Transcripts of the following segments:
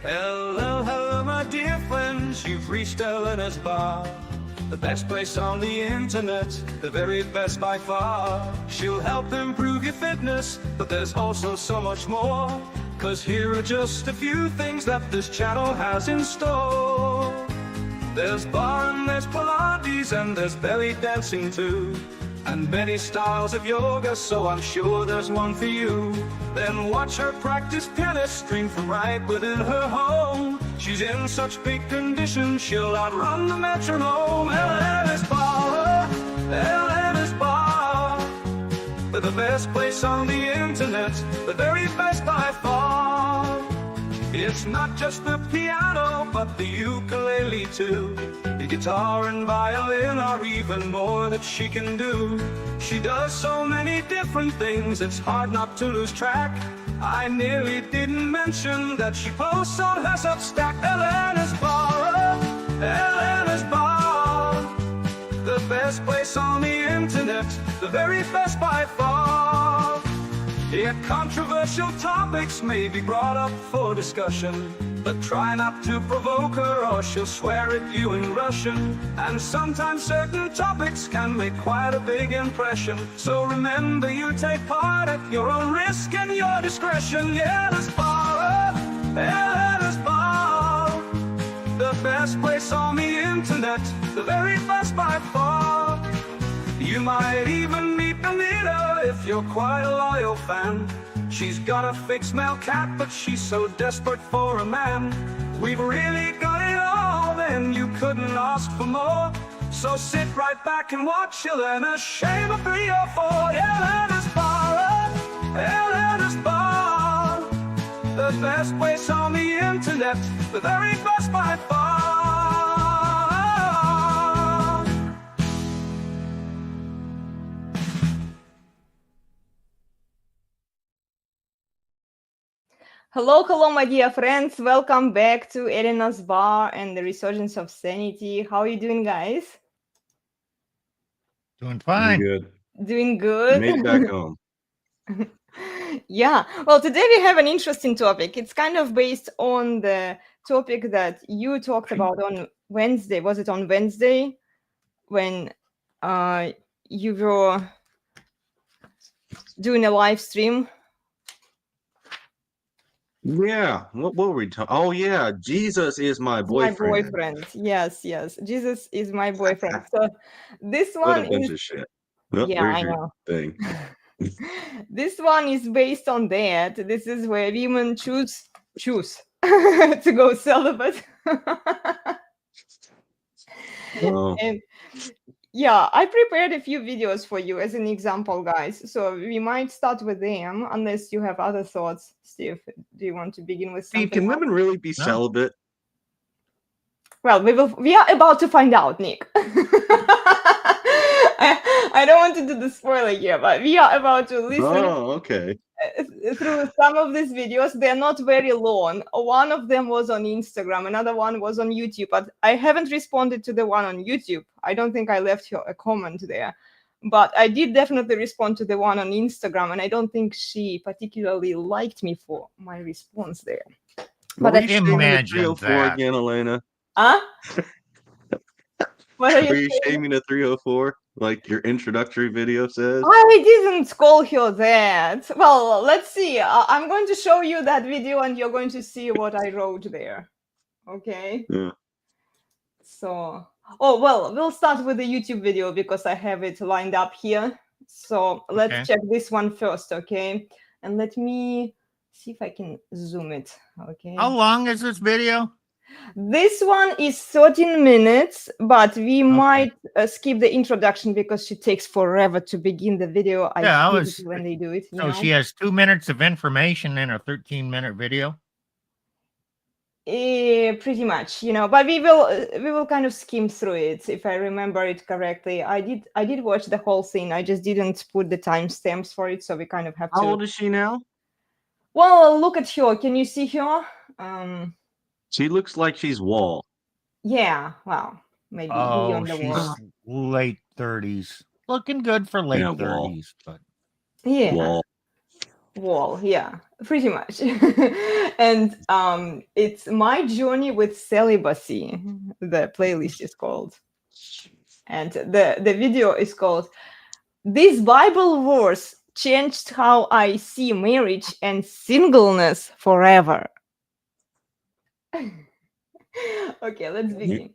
Hello, hello, my dear friends, you've reached Elena's bar. The best place on the internet, the very best by far. She'll help improve your fitness, but there's also so much more. 'Cause here are just a few things that this channel has in store. There's barre and there's Pilates and there's belly dancing too. And many styles of yoga, so I'm sure there's one for you. Then watch her practice pianist string from right within her home. She's in such big condition, she'll outrun the metronome. Elena's Barre, Elena's Barre. They're the best place on the internet, the very best by far. It's not just the piano, but the ukulele too. The guitar and violin are even more that she can do. She does so many different things, it's hard not to lose track. I nearly didn't mention that she posts on her Substack. Elena's Barre, Elena's Barre. The best place on the internet, the very best by far. Yet controversial topics may be brought up for discussion, but try not to provoke her or she'll swear at you in Russian. And sometimes certain topics can make quite a big impression. So remember, you take part at your own risk and your discretion. Yeah, Elena's Barre, Elena's Barre. The best place on the internet, the very best by far. You might even meet Anitta if you're quite a loyal fan. She's got a fixed male cat, but she's so desperate for a man. We've really got it all, then you couldn't ask for more. So sit right back and watch Elena shame a 3 or 4. Elena's Barre, Elena's Barre. The best place on the internet, the very best by far. Hello, hello, my dear friends. Welcome back to Elena's Barre and the Resurgence of Sanity. How are you doing, guys? Doing fine. Good. Doing good. Made it back home. Yeah. Well, today we have an interesting topic. It's kind of based on the topic that you talked about on Wednesday. Was it on Wednesday when you were doing a live stream? Yeah. What were we talking? Oh yeah, Jesus is my boyfriend. My boyfriend. Yes, yes. Jesus is my boyfriend. So this What a one bunch is of shit. Well, yeah, where's I your know. thing? This one is based on that. This is where women choose to go celibate. Oh. And yeah, I prepared a few videos for you as an example, guys. So we might start with them, unless you have other thoughts. Steve, do you want to begin with something? Steve, can women really be celibate? Well, we are about to find out, Nick. I don't want to do the spoiler here, but we are about to listen. Oh, okay. Through some of these videos. They're not very long. One of them was on Instagram, another one was on YouTube, but I haven't responded to the one on YouTube. I don't think I left a comment there, but I did definitely respond to the one on Instagram, and I don't think she particularly liked me for my response there. But I imagine that again, Elena. Huh? What are you shaming a 304 like your introductory video says? I didn't call her that. Well, let's see. I'm going to show you that video and you're going to see what I wrote there. Okay? Yeah. So, oh, well, we'll start with the YouTube video because I have it lined up here. So let's check this one first, okay? And let me see if I can zoom it, okay? How long is this video? This one is 13 minutes, but we might skip the introduction because she takes forever to begin the video. I hate it when they do it. So she has 2 minutes of information in a 13-minute video? Pretty much, but we will kind of skim through it if I remember it correctly. I did watch the whole thing. I just didn't put the timestamps for it, so we kind of have to. How old is she now? Well, look at her. Can you see her? She looks like she's Wall. Yeah, well, maybe beyond the Wall. She's late 30s. Looking good for late 30s, but yeah. Wall. wall. Yeah, pretty much. And it's My Journey with Celibacy. The playlist is called. And the video is called This Bible Verse Changed How I See Marriage and Singleness Forever. Okay, let's begin.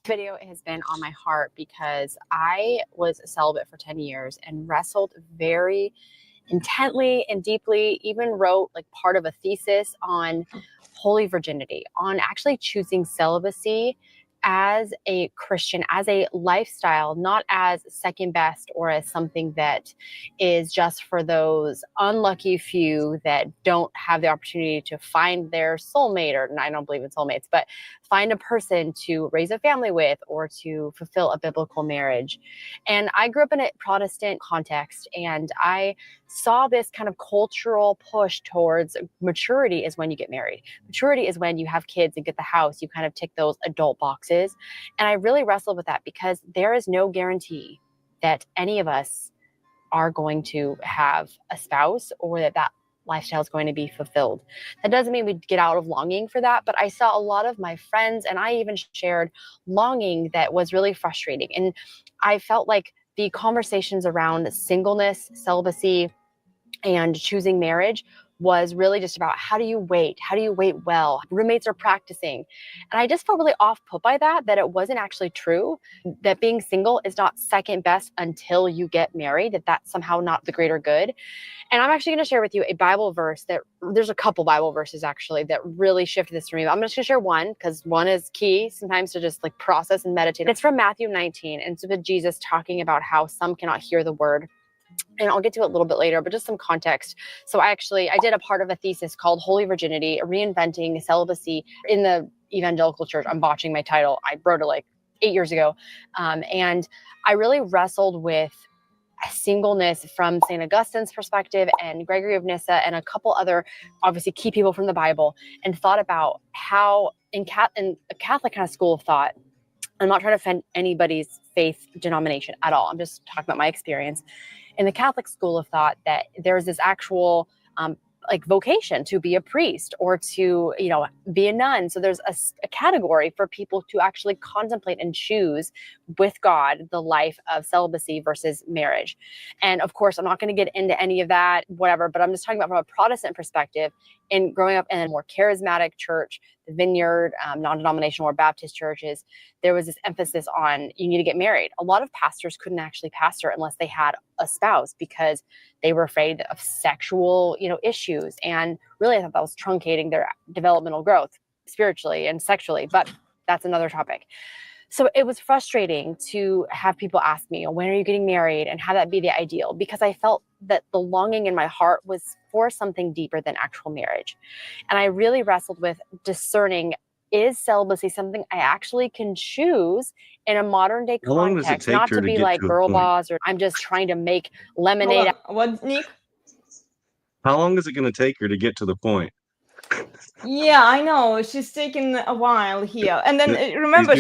Video has been on my heart because I was celibate for 10 years and wrestled very intently and deeply, even wrote like part of a thesis on holy virginity, on actually choosing celibacy as a Christian, as a lifestyle, not as second best or as something that is just for those unlucky few that don't have the opportunity to find their soulmate, or I don't believe in soulmates, but find a person to raise a family with or to fulfill a biblical marriage. And I grew up in a Protestant context, and I saw this kind of cultural push towards maturity is when you get married. Maturity is when you have kids and get the house. You kind of tick those adult boxes. And I really wrestled with that because there is no guarantee that any of us are going to have a spouse or that lifestyle is going to be fulfilled. That doesn't mean we get out of longing for that, but I saw a lot of my friends, and I even shared longing that was really frustrating. And I felt like the conversations around singleness, celibacy, and choosing marriage was really just about how do you wait? How do you wait well? Roommates are practicing. And I just felt really off put by that it wasn't actually true, that being single is not second best until you get married, that that's somehow not the greater good. And I'm actually going to share with you a Bible verse there's a couple Bible verses actually that really shifted this for me. I'm just going to share one because one is key sometimes to just like process and meditate. It's from Matthew 19. And it's with Jesus talking about how some cannot hear the word. And I'll get to it a little bit later, but just some context. So I did a part of a thesis called Holy Virginity, Reinventing Celibacy in the Evangelical Church. I'm botching my title. I wrote it like 8 years ago. And I really wrestled with singleness from St. Augustine's perspective and Gregory of Nyssa and a couple other obviously key people from the Bible, and thought about how in a Catholic kind of school of thought, I'm not trying to offend anybody's faith denomination at all. I'm just talking about my experience. In the Catholic school of thought, that there's this actual like vocation to be a priest or to, be a nun. So there's a category for people to actually contemplate and choose with God the life of celibacy versus marriage. And of course, I'm not going to get into any of that, whatever, but I'm just talking about from a Protestant perspective. And growing up in a more charismatic church, the Vineyard, non-denominational or Baptist churches, there was this emphasis on you need to get married. A lot of pastors couldn't actually pastor unless they had a spouse because they were afraid of sexual, issues. And really, I thought that was truncating their developmental growth spiritually and sexually. But that's another topic. So it was frustrating to have people ask me, when are you getting married, and have that be the ideal? Because I felt that the longing in my heart was for something deeper than actual marriage. And I really wrestled with discerning, is celibacy something I actually can choose in a modern day How long does it context, take not her to to be get like to a girl point? boss, or I'm just trying to make lemonade. What, Nick? How long is it going to take her to get to the point? Yeah, I know. She's taking a while here. And then remember,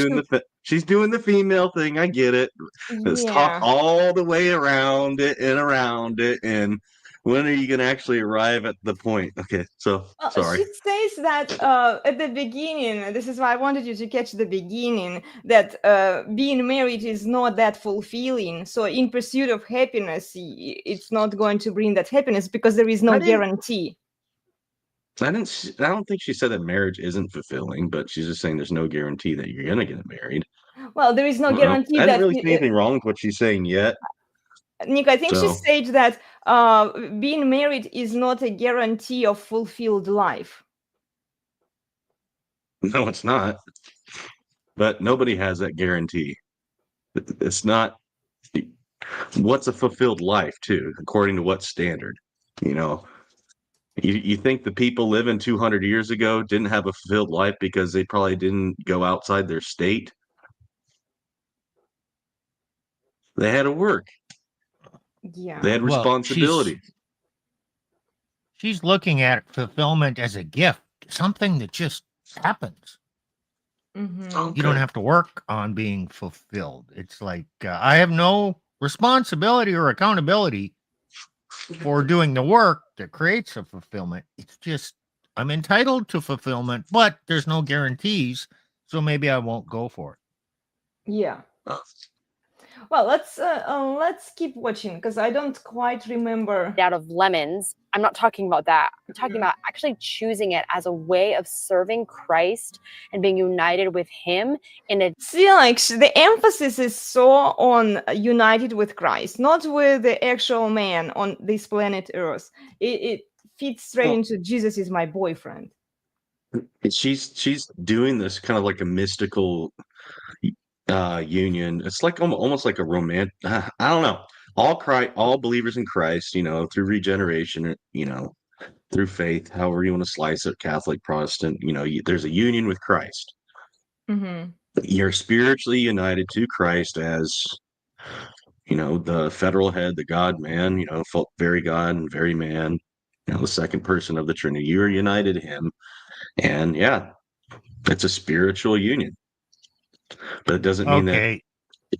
She's doing the female thing. I get it. Let's talk all the way around it. And when are you going to actually arrive at the point? Okay, so sorry. She says that at the beginning, this is why I wanted you to catch the beginning, that being married is not that fulfilling. So in pursuit of happiness, it's not going to bring that happiness because there is no guarantee. I don't think she said that marriage isn't fulfilling, but she's just saying there's no guarantee that you're going to get married. Well, there is no guarantee I that... didn't really see anything wrong with what she's saying yet. Nick, I think she said that being married is not a guarantee of fulfilled life. No, it's not. But nobody has that guarantee. It's not. What's a fulfilled life, too, according to what standard? You think the people living 200 years ago didn't have a fulfilled life because they probably didn't go outside their state? They had to work. Yeah. They had responsibility. She's looking at fulfillment as a gift, something that just happens. Mm-hmm. You don't have to work on being fulfilled. It's like I have no responsibility or accountability for doing the work that creates a fulfillment. It's just I'm entitled to fulfillment, but there's no guarantees, so maybe I won't go for it. Yeah. Well, let's keep watching because I don't quite remember. Out of lemons. I'm not talking about that. I'm talking about actually choosing it as a way of serving Christ and being united with him in a See, like the emphasis is so on united with Christ, not with the actual man on this planet Earth. It fits straight into Jesus is my boyfriend. She's doing this kind of like a mystical union. It's like almost like a romantic. I don't know. All believers in Christ, through regeneration, through faith, however you want to slice it, Catholic, Protestant, there's a union with Christ. Mm-hmm. You're spiritually united to Christ as, the federal head, the God man, very God and very man, the second person of the Trinity. You're united to him. And yeah, it's a spiritual union. But it doesn't mean that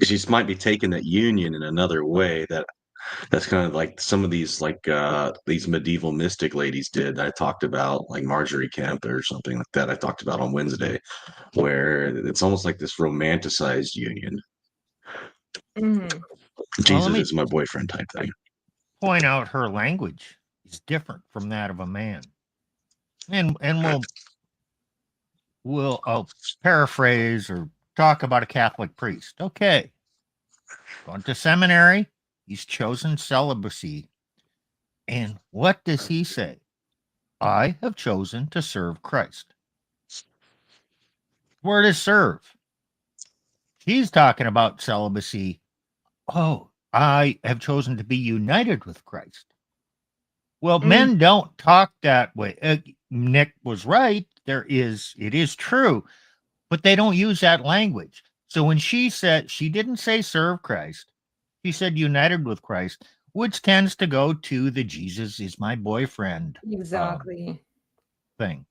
she might be taking that union in another way that's kind of like some of these these medieval mystic ladies did that I talked about, like Marjorie Kemp or something like that I talked about on Wednesday, where it's almost like this romanticized union. Mm-hmm. Jesus is my boyfriend type thing. Point out her language is different from that of a man. And I'll paraphrase or talk about a Catholic priest. Okay. Gone to seminary, he's chosen celibacy. And what does he say? I have chosen to serve Christ. Word is serve. She's talking about celibacy. Oh, I have chosen to be united with Christ. Well, men don't talk that way. Nick was right. It is true, but they don't use that language. So when she said, she didn't say serve Christ, she said united with Christ, which tends to go to the Jesus is my boyfriend Exactly. thing.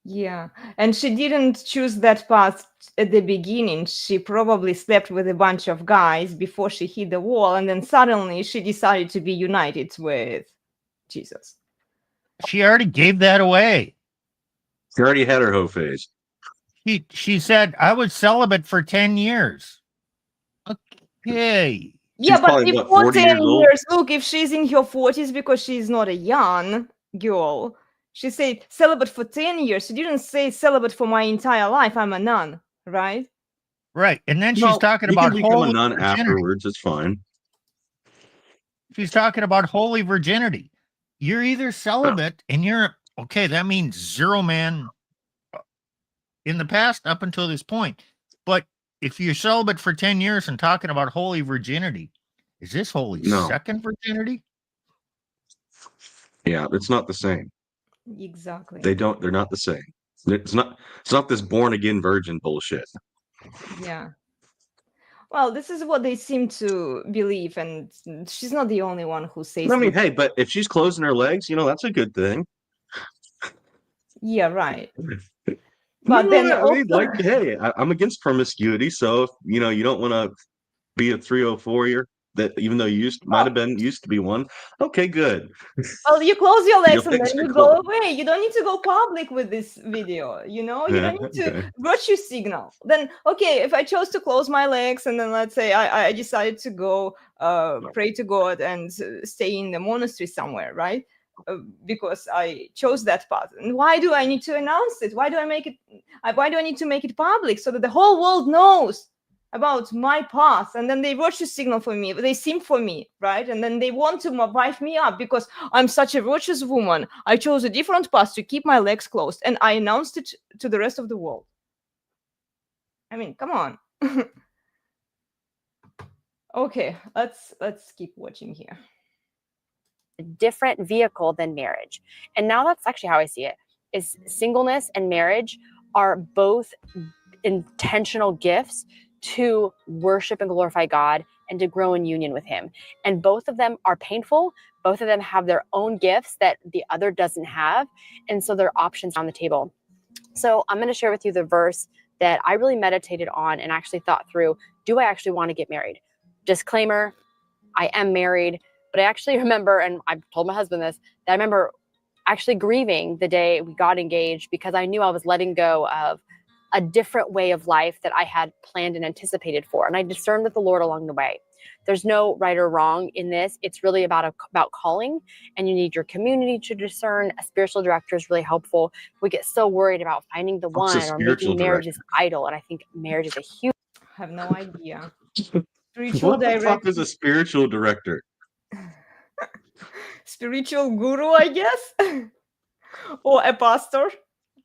Yeah. And she didn't choose that path at the beginning. She probably slept with a bunch of guys before she hit the wall. And then suddenly she decided to be united with Jesus. She already gave that away. She already had her hoe phase. She said, I was celibate for 10 years. Okay. Yeah, but probably, before 40 10 years old? years, look, if she's in her 40s because she's not a young girl, she said celibate for 10 years. She didn't say celibate for my entire life. I'm a nun, right? Right. And then she's talking you about can become holy a nun virginity. afterwards. It's fine. She's talking about holy virginity. You're either celibate and you're okay. That means zero man in the past up until this point. But if you're celibate for 10 years and talking about holy virginity, is this holy second virginity? Yeah, it's not the same. Exactly. They're not the same. It's not this born again virgin bullshit. Yeah. Well, this is what they seem to believe, and she's not the only one who says. I mean, hey, but if she's closing her legs, that's a good thing. Yeah, right. But then also, hey, I'm against promiscuity, so if you don't want to be a 304-year, that even though you might have been used to be one, okay, good. Well, you close your legs and then you go away. You don't need to go public with this video, you don't need to virtue signal. Then, okay, if I chose to close my legs and then let's say I decided to go pray to God and stay in the monastery somewhere, right? Because I chose that path. And why do I need to announce it? Why do I need to make it public so that the whole world knows about my path? And then they virtue signal for me, they simp for me, right? And then they want to wipe me up because I'm such a virtuous woman. I chose a different path to keep my legs closed, and I announced it to the rest of the world. I mean, come on. Okay, let's keep watching here. A different vehicle than marriage. And now that's actually how I see it, is singleness and marriage are both intentional gifts to worship and glorify God and to grow in union with him. And both of them are painful. Both of them have their own gifts that the other doesn't have. And so there are options on the table. So I'm going to share with you the verse that I really meditated on and actually thought through. Do I actually want to get married? Disclaimer, I am married, but But I actually remember, and I told my husband this, that I remember actually grieving the day we got engaged because I knew I was letting go of a different way of life that I had planned and anticipated for. And I discerned with the Lord along the way. There's no right or wrong in this. It's really about calling, and you need your community to discern. A spiritual director is really helpful. We get so worried about finding the What's a one or spiritual making marriage this idol. And I think marriage is a huge. I have no idea. Spiritual What the fuck director, is a spiritual director? spiritual guru, I guess, or a pastor.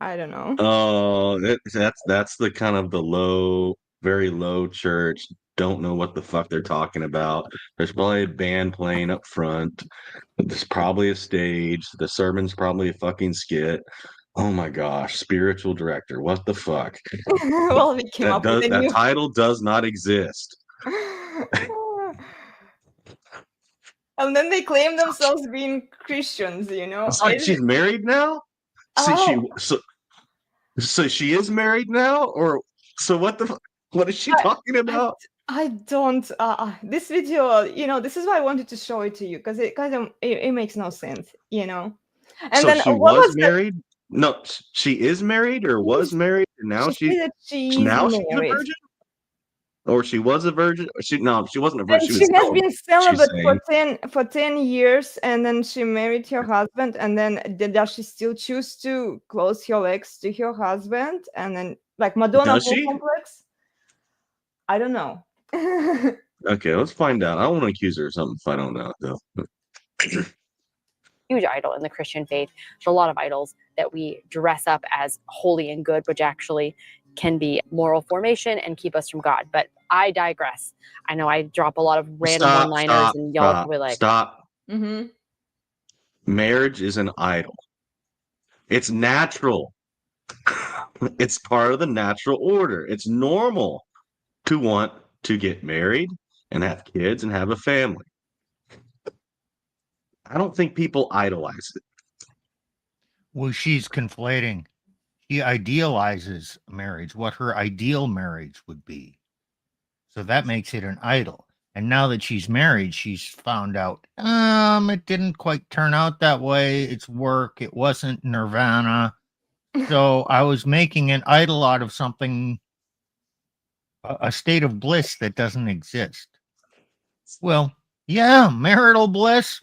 I don't know. Oh, that's the kind of the low, very low church. Don't know what the fuck they're talking about. There's probably a band playing up front. There's probably a stage. The sermon's probably a fucking skit. Oh my gosh, spiritual director. What the fuck? Well, we came up with a That new. title does not exist. And then they claim themselves being Christians, you know. It's like she's married now. Oh. So she is married now, or so what the what is she talking about? I don't. This video, you know, this is why I wanted to show it to you because it makes no sense, you know. And So then she what was was the, married? No, she is married or was married, and now she said that she's she's a married. virgin, or she was a virgin. She wasn't a And virgin. She she was has celibate. been celibate for 10 years, and then she married her husband, and then does she still choose to close her legs to her husband, and then like Madonna Does she? complex? I don't know. Okay, let's find out. I don't want to accuse her of something if I don't know though. Huge idol in the Christian faith. There's a lot of idols that we dress up as holy and good, which actually can be moral formation and keep us from God. But I digress. I know I drop a lot of random one-liners, and y'all probably like, stop. Mm-hmm. Marriage is an idol. It's natural. It's part of the natural order. It's normal to want to get married and have kids and have a family. I don't think people idolize it. Well, she's conflating. She idealizes marriage, what her ideal marriage would be. So that makes it an idol. And now that she's married, she's found out, it didn't quite turn out that way. It's work. It wasn't nirvana. So I was making an idol out of something, a state of bliss that doesn't exist. Well, yeah, marital bliss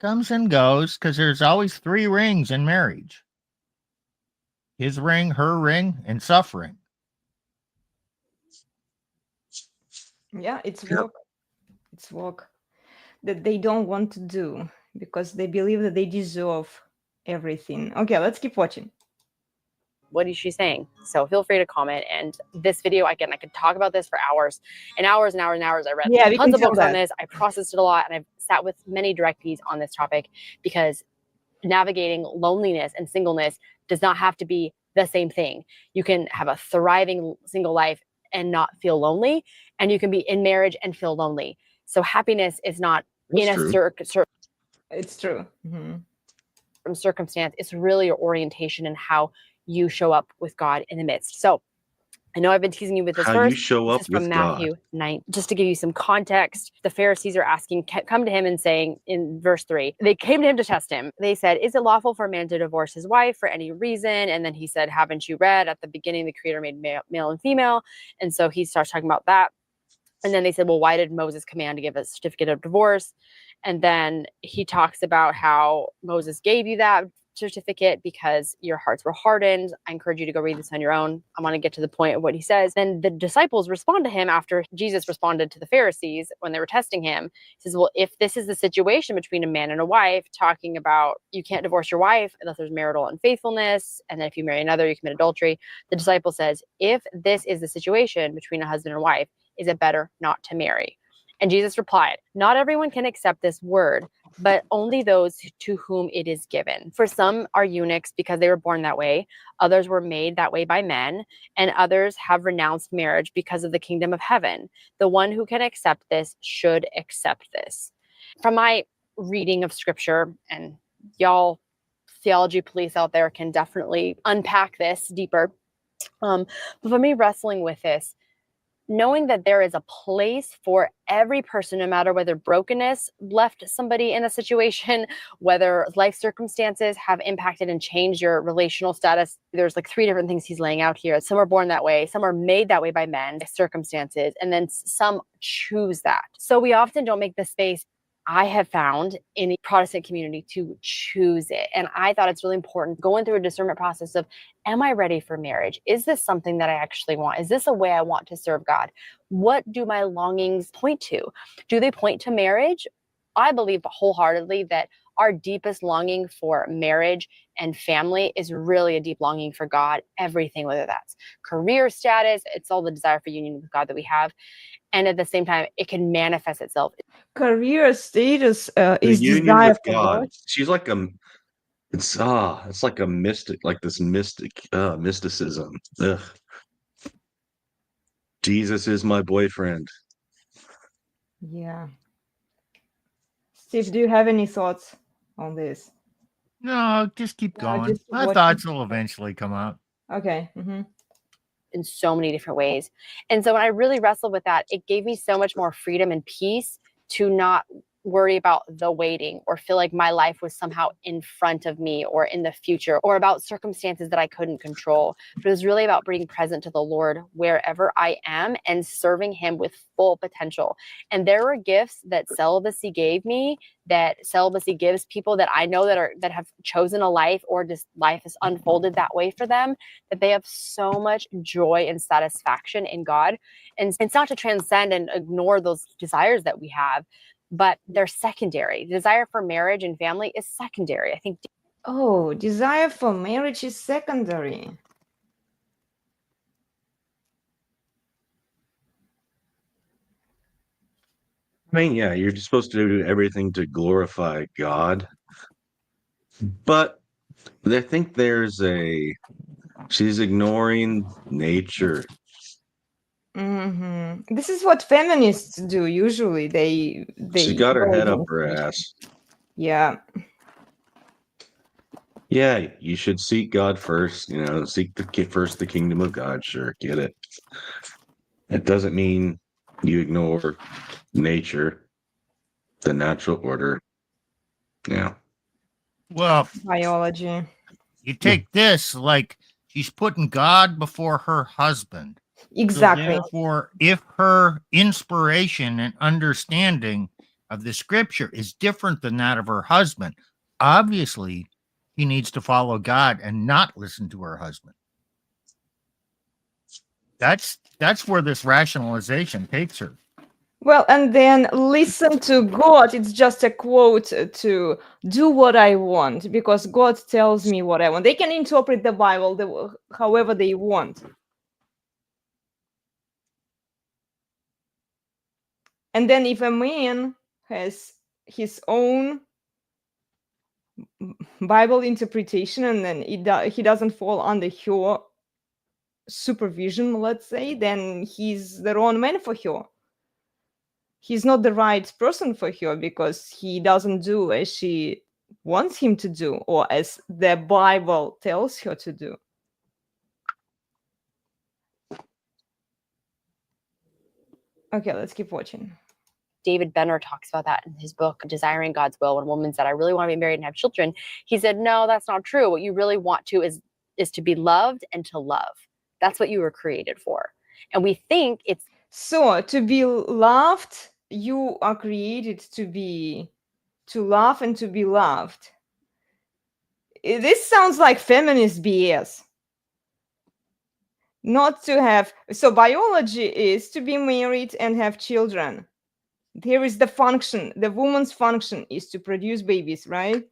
comes and goes because there's always 3 rings in marriage. His ring, her ring, and suffering. Yeah, it's work. It's work that they don't want to do because they believe that they deserve everything. Okay, let's keep watching. what is she saying? So feel free to comment. And this video, again, I could talk about this for hours and hours and hours and hours. I read tons of books on this. I processed it a lot, and I've sat with many directees on this topic because navigating loneliness and singleness does not have to be the same thing. You can have a thriving single life and not feel lonely, and you can be in marriage and feel lonely. So happiness is not in a It's true. Mm-hmm. circumstance. It's really your orientation and how you show up with God in the midst. So I know I've been teasing you with this How verse. you show up This is from with Matthew God. 9. Just to give you some context, the Pharisees are come to him and saying in verse 3, they came to him to test him. They said, is it lawful for a man to divorce his wife for any reason? And then he said, haven't you read at the beginning, the Creator made male and female? And so he starts talking about that. And then they said, well, why did Moses command to give a certificate of divorce? And then he talks about how Moses gave you that certificate because your hearts were hardened. I encourage you to go read this on your own. I want to get to the point of what he says. Then the disciples respond to him after Jesus responded to the Pharisees when they were testing him. He says, well, if this is the situation between a man and a wife, talking about you can't divorce your wife unless there's marital unfaithfulness, and then if you marry another, you commit adultery. The disciple says, if this is the situation between a husband and wife, is it better not to marry? And Jesus replied, not everyone can accept this word, but only those to whom it is given. For some are eunuchs because they were born that way. Others were made that way by men, and others have renounced marriage because of the kingdom of heaven. The one who can accept this should accept this. From my reading of scripture, and y'all theology police out there can definitely unpack this deeper. But for me, wrestling with this, knowing that there is a place for every person, no matter whether brokenness left somebody in a situation, whether life circumstances have impacted and changed your relational status. There's like 3 different things he's laying out here. Some are born that way, some are made that way by men, circumstances, and then some choose that. So we often don't make the space, I have found, in the Protestant community to choose it. And I thought it's really important going through a discernment process of, am I ready for marriage? Is this something that I actually want? Is this a way I want to serve God? What do my longings point to? Do they point to marriage? I believe wholeheartedly that our deepest longing for marriage and family is really a deep longing for God, everything, whether that's career status, it's all the desire for union with God that we have. And at the same time, it can manifest itself. Career status The is union desire with for God. God. She's like it's like a mystic, like this mysticism. Ugh. Jesus is my boyfriend. Yeah. Steve, do you have any thoughts on this? No, just keep No, going. just keep My watching. thoughts will eventually come out. Okay. Mm-hmm. In so many different ways. And so when I really wrestled with that, it gave me so much more freedom and peace to not worry about the waiting or feel like my life was somehow in front of me or in the future or about circumstances that I couldn't control. But it was really about being present to the Lord wherever I am and serving him with full potential. And there were gifts that celibacy gave me, that celibacy gives people that I know that have chosen a life, or just life has unfolded that way for them, that they have so much joy and satisfaction in God. And it's not to transcend and ignore those desires that we have, but they're secondary. The desire for marriage and family is secondary. I think. Oh, desire for marriage is secondary. I mean, yeah, you're just supposed to do everything to glorify God. But I think she's ignoring nature. Mm-hmm. This is what feminists do usually. They She's got her go head up against her nature. ass. Yeah. Yeah, you should seek God first. Seek first the kingdom of God. Sure, get it. It doesn't mean you ignore nature, the natural order. Yeah. Well, Biology. you take this like she's putting God before her husband. Exactly. So therefore, if her inspiration and understanding of the scripture is different than that of her husband, obviously he needs to follow God and not listen to her husband. That's where this rationalization takes her. Well, and then listen to God. It's just a quote to do what I want because God tells me what I want. They can interpret the Bible however they want. And then if a man has his own Bible interpretation and then he doesn't fall under her supervision, let's say, then he's the wrong man for her. He's not the right person for her because he doesn't do as she wants him to do or as the Bible tells her to do. Okay, let's keep watching. David Benner talks about that in his book, Desiring God's Will. When a woman said, I really want to be married and have children, he said, no, that's not true. What you really want to is to be loved and to love. That's what you were created for. And we think it's... So to be loved, you are created to love and to be loved. This sounds like feminist BS. Not to have... So biology is to be married and have children. Here is the function. The woman's function is to produce babies, right?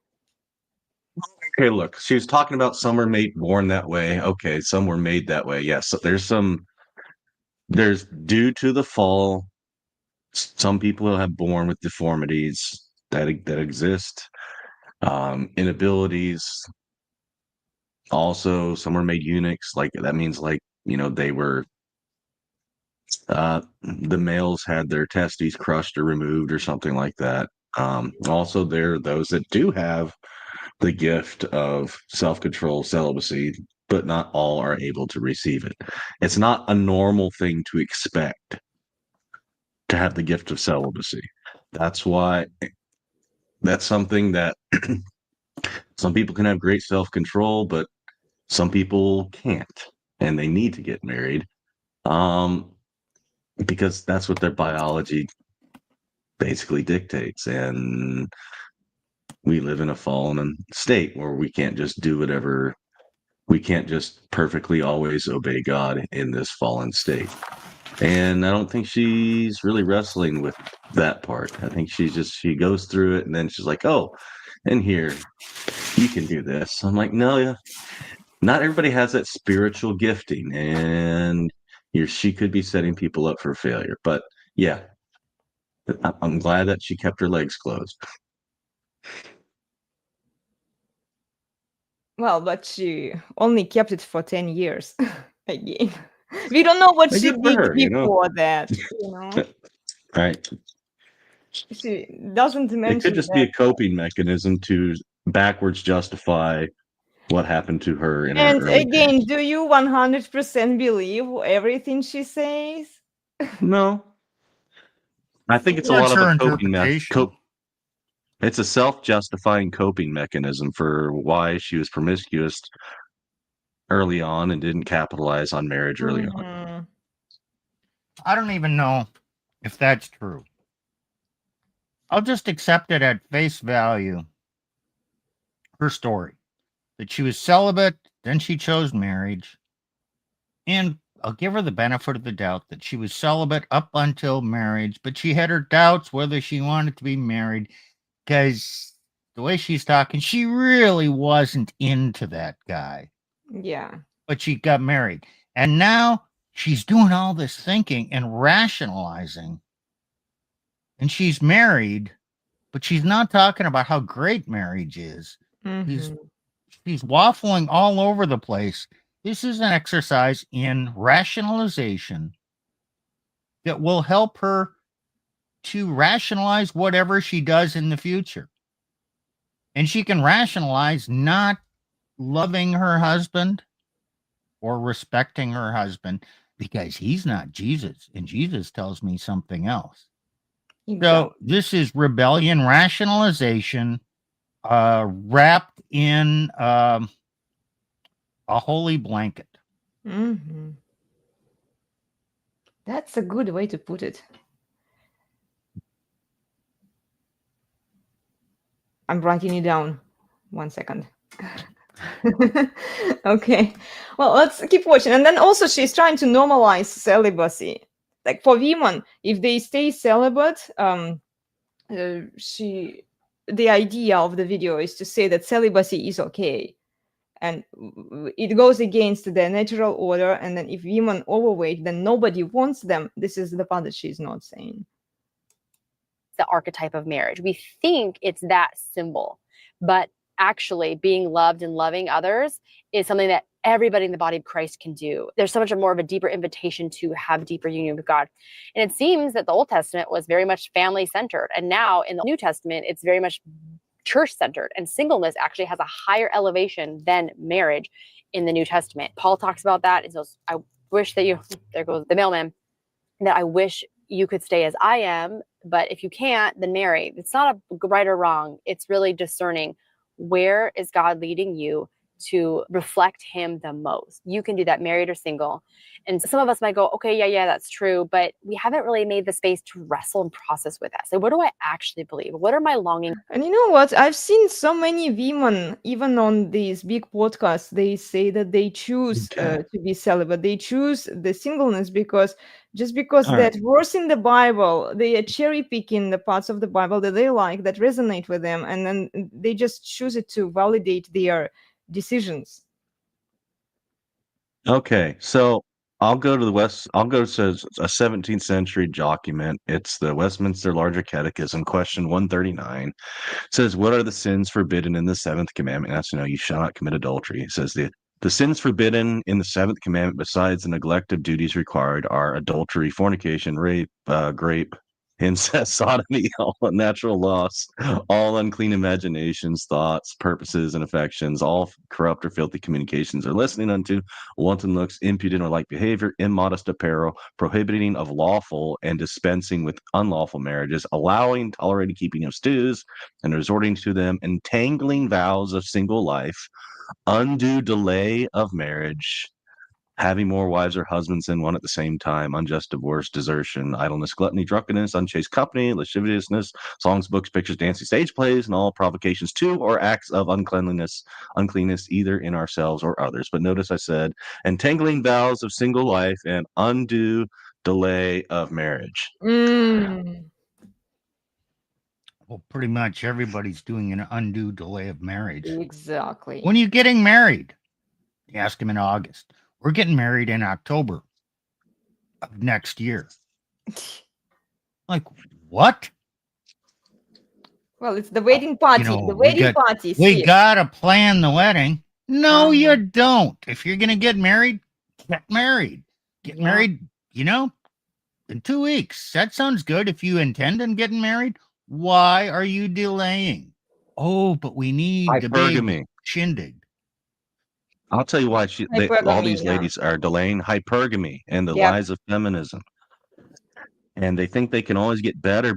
Okay, look, she was talking about some were born that way. Okay, some were made that way. Yes, so there's due to the fall, some people have born with deformities that exist, inabilities. Also, some were made eunuchs. Like that means they were the males had their testes crushed or removed or something like that. Also, there are those that do have the gift of self-control, celibacy, but not all are able to receive it. It's not a normal thing to expect to have the gift of celibacy. That's why that's something that some people can have great self-control, but some people can't, and they need to get married. Because that's what their biology basically dictates. And we live in a fallen state where we can't just do whatever, we can't just perfectly always obey God in this fallen state. And I don't think she's really wrestling with that part. I think she goes through it and then she's like, oh, and here, you can do this. I'm like, no, yeah, not everybody has that spiritual gifting, and she could be setting people up for failure. But yeah, I'm glad that she kept her legs closed. Well, but she only kept it for 10 years. Again, we don't know what Well, she good for did her, you know. before that. You know, Right. she doesn't It could mention just be that. a coping mechanism to backwards justify what happened to her in her And early again, days. do you 100% believe everything she says? No, I think it's a That's lot of a her coping interpretation. It's a self-justifying coping mechanism for why she was promiscuous early on and didn't capitalize on marriage early on. Mhm. I don't even know if that's true. I'll just accept it at face value. Her story that she was celibate, then she chose marriage. And I'll give her the benefit of the doubt that she was celibate up until marriage, but she had her doubts whether she wanted to be married because the way she's talking, she really wasn't into that guy. Yeah. But she got married. And now she's doing all this thinking and rationalizing. And she's married, but she's not talking about how great marriage is. Mhm. She's waffling all over the place. This is an exercise in rationalization that will help her to rationalize whatever she does in the future. And she can rationalize not loving her husband or respecting her husband because he's not Jesus. And Jesus tells me something else. Exactly. So this is rebellion rationalization wrapped in a holy blanket. Mhm. That's a good way to put it. I'm writing it down. 1 second. Okay. Well, let's keep watching. And then also she's trying to normalize celibacy. Like for women, if they stay celibate, the idea of the video is to say that celibacy is okay. And it goes against the natural order. And then if women overweight, then nobody wants them. This is the part that she's not saying. The archetype of marriage. We think it's that symbol, but actually being loved and loving others is something that everybody in the body of Christ can do. There's so much more of a deeper invitation to have deeper union with God. And it seems that the Old Testament was very much family centered. And now in the New Testament, it's very much church centered. And singleness actually has a higher elevation than marriage in the New Testament. Paul talks about that. And so I wish that there goes the mailman, that I wish you could stay as I am, but if you can't, then marry. It's not a right or wrong. It's really discerning where is God leading you to reflect him the most. You can do that married or single. And some of us might go, okay, yeah, that's true. But we haven't really made the space to wrestle and process with that. So what do I actually believe? What are my longings? And you know what? I've seen so many women, even on these big podcasts, they say that they choose to be celibate. They choose the singleness because All right. that verse in the Bible, they are cherry picking the parts of the Bible that they like, that resonate with them. And then they just choose it to validate their decisions. Okay, so I'll go to I'll go to a 17th century document. It's the Westminster Larger Catechism, question 139. It says, what are the sins forbidden in the seventh commandment? That's, you shall not commit adultery. It says the sins forbidden in the seventh commandment, besides the neglect of duties required, are adultery, fornication, rape, incest, sodomy, all unnatural loss, all unclean imaginations, thoughts, purposes, and affections, all corrupt or filthy communications, or listening unto wanton looks, impudent or like behavior, immodest apparel, prohibiting of lawful and dispensing with unlawful marriages, allowing, tolerating, keeping of stews, and resorting to them, entangling vows of single life, undue delay of marriage, having more wives or husbands than one at the same time, unjust divorce, desertion, idleness, gluttony, drunkenness, unchaste company, lasciviousness, songs, books, pictures, dancing, stage plays, and all provocations to or acts of uncleanness, either in ourselves or others. But notice I said, entangling vows of single life and undue delay of marriage. Mm. Well, pretty much everybody's doing an undue delay of marriage. Exactly. When are you getting married? You ask him in August. We're getting married in October of next year. Like, what? Well, it's the wedding party. know, the we wedding got- party. We Steve. gotta plan the wedding. No, Uh-huh. you don't. If you're gonna get married, get married. Get Yeah. married, in 2 weeks. That sounds good. If you intend on getting married, why are you delaying? Oh, but we need the big Hypergamy. shindig. I'll tell you why all Hypergamy, these yeah. ladies are delaying hypergamy and the Yep. lies of feminism. And they think they can always get better.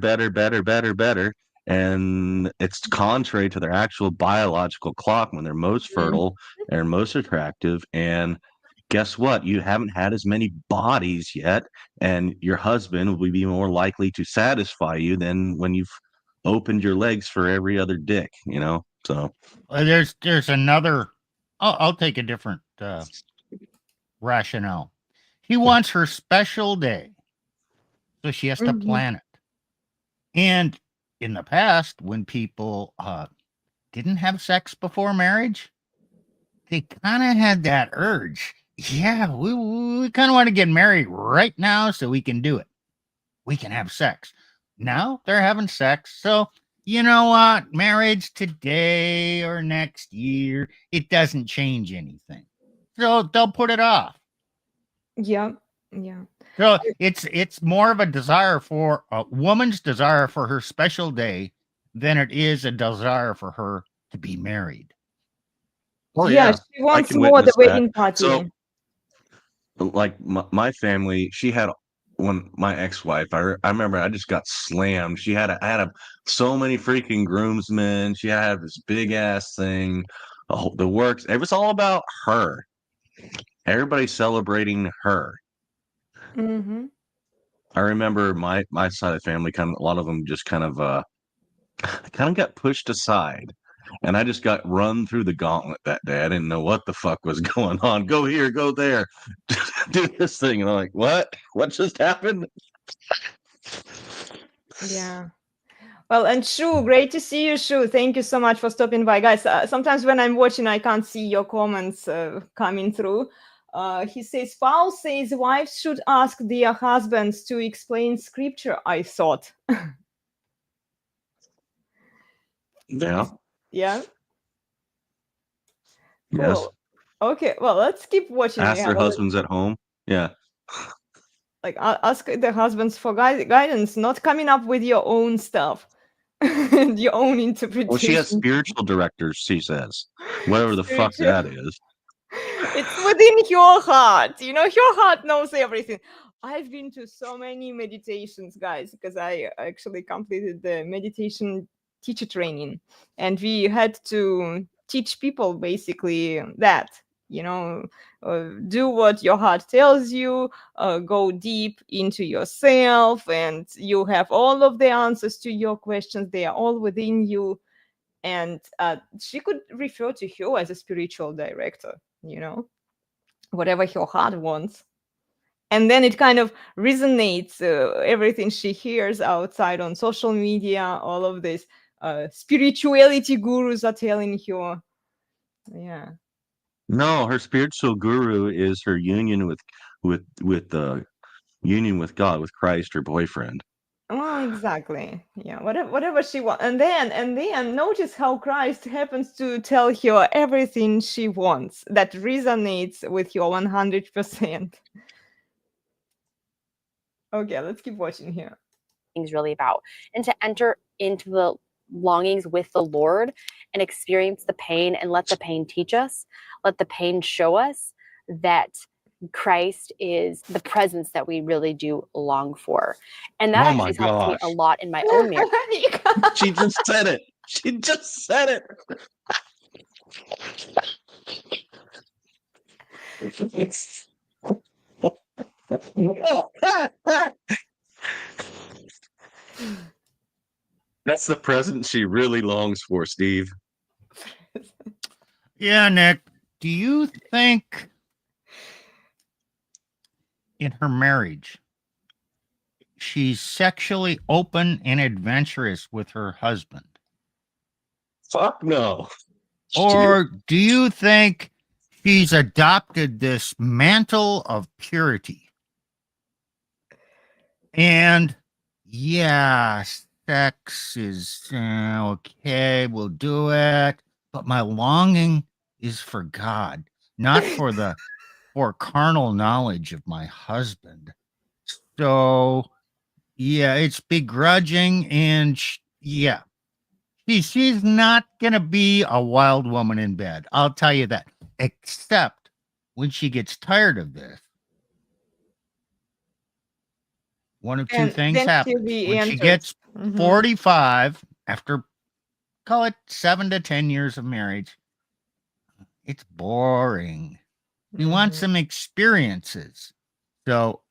And it's contrary to their actual biological clock when they're most fertile and most attractive. And guess what? You haven't had as many bodies yet, and your husband will be more likely to satisfy you than when you've opened your legs for every other dick, So There's another. I'll take a different rationale. He wants her special day, so she has to Mhm. plan it. And in the past, when people didn't have sex before marriage, they kind of had that urge. Yeah, we kind of want to get married right now so we can do it. We can have sex. Now they're having sex. So, you know what? Marriage today or next year, it doesn't change anything. So they'll put it off. Yeah. Yeah. So it's more of a desire for a woman's desire for her special day than it is a desire for her to be married. Oh, yeah. yeah. She wants can more the witness that. wedding party. So, like my family, she had when my ex-wife, I remember I just got slammed. She had so many freaking groomsmen. She had this big ass thing, the works. It was all about her. Everybody celebrating her. Mm-hmm. I remember my side of the family, a lot of them just kind of got pushed aside. And I just got run through the gauntlet that day. I didn't know what the fuck was going on. Go here, go there, do this thing. And I'm like, what? What just happened? Yeah. Well, and Shu, great to see you, Shu. Thank you so much for stopping by. Guys, sometimes when I'm watching, I can't see your comments coming through. He says, Paul says wives should ask their husbands to explain scripture, I thought. Yeah. Yeah. Yes. Cool. Okay, well, let's keep watching. Ask their husbands at home. Yeah. Like, ask the husbands for guidance, not coming up with your own stuff and your own interpretation. Well, she has spiritual directors, she says. Whatever the fuck that is. It's within your heart. Your heart knows everything. I've been to so many meditations, guys, because I actually completed the meditation teacher training. And we had to teach people basically that, do what your heart tells you, go deep into yourself, and you have all of the answers to your questions. They are all within you. And she could refer to you as a spiritual director, whatever your heart wants. And then it kind of resonates everything she hears outside on social media. All of this spirituality gurus are telling her. Yeah. No, her spiritual guru is her union with union with God, with Christ, her boyfriend. Oh, exactly. Yeah, whatever she wants. And then notice how Christ happens to tell her everything she wants that resonates with your 100%. Okay, let's keep watching here. is really about, and to enter into the longings with the Lord and experience the pain and let the pain teach us, let the pain show us that Christ is the presence that we really do long for. And that Oh my actually helped me a gosh. lot in my own marriage. She just said it. She just said it. That's the present she really longs for, Steve. Yeah, Nick, do you think in her marriage she's sexually open and adventurous with her husband? Fuck no. Or do you think she's adopted this mantle of purity? And yeah, sex is okay, we'll do it. But my longing is for God, not for carnal knowledge of my husband. So yeah, it's begrudging, and yeah, she's not gonna be a wild woman in bed. I'll tell you that. Except when she gets tired of this, one of two And things then happen. she'll be When she entered. gets Mhm. 45, after call it 7 to 10 years of marriage, it's boring. You want Mhm. some experiences. So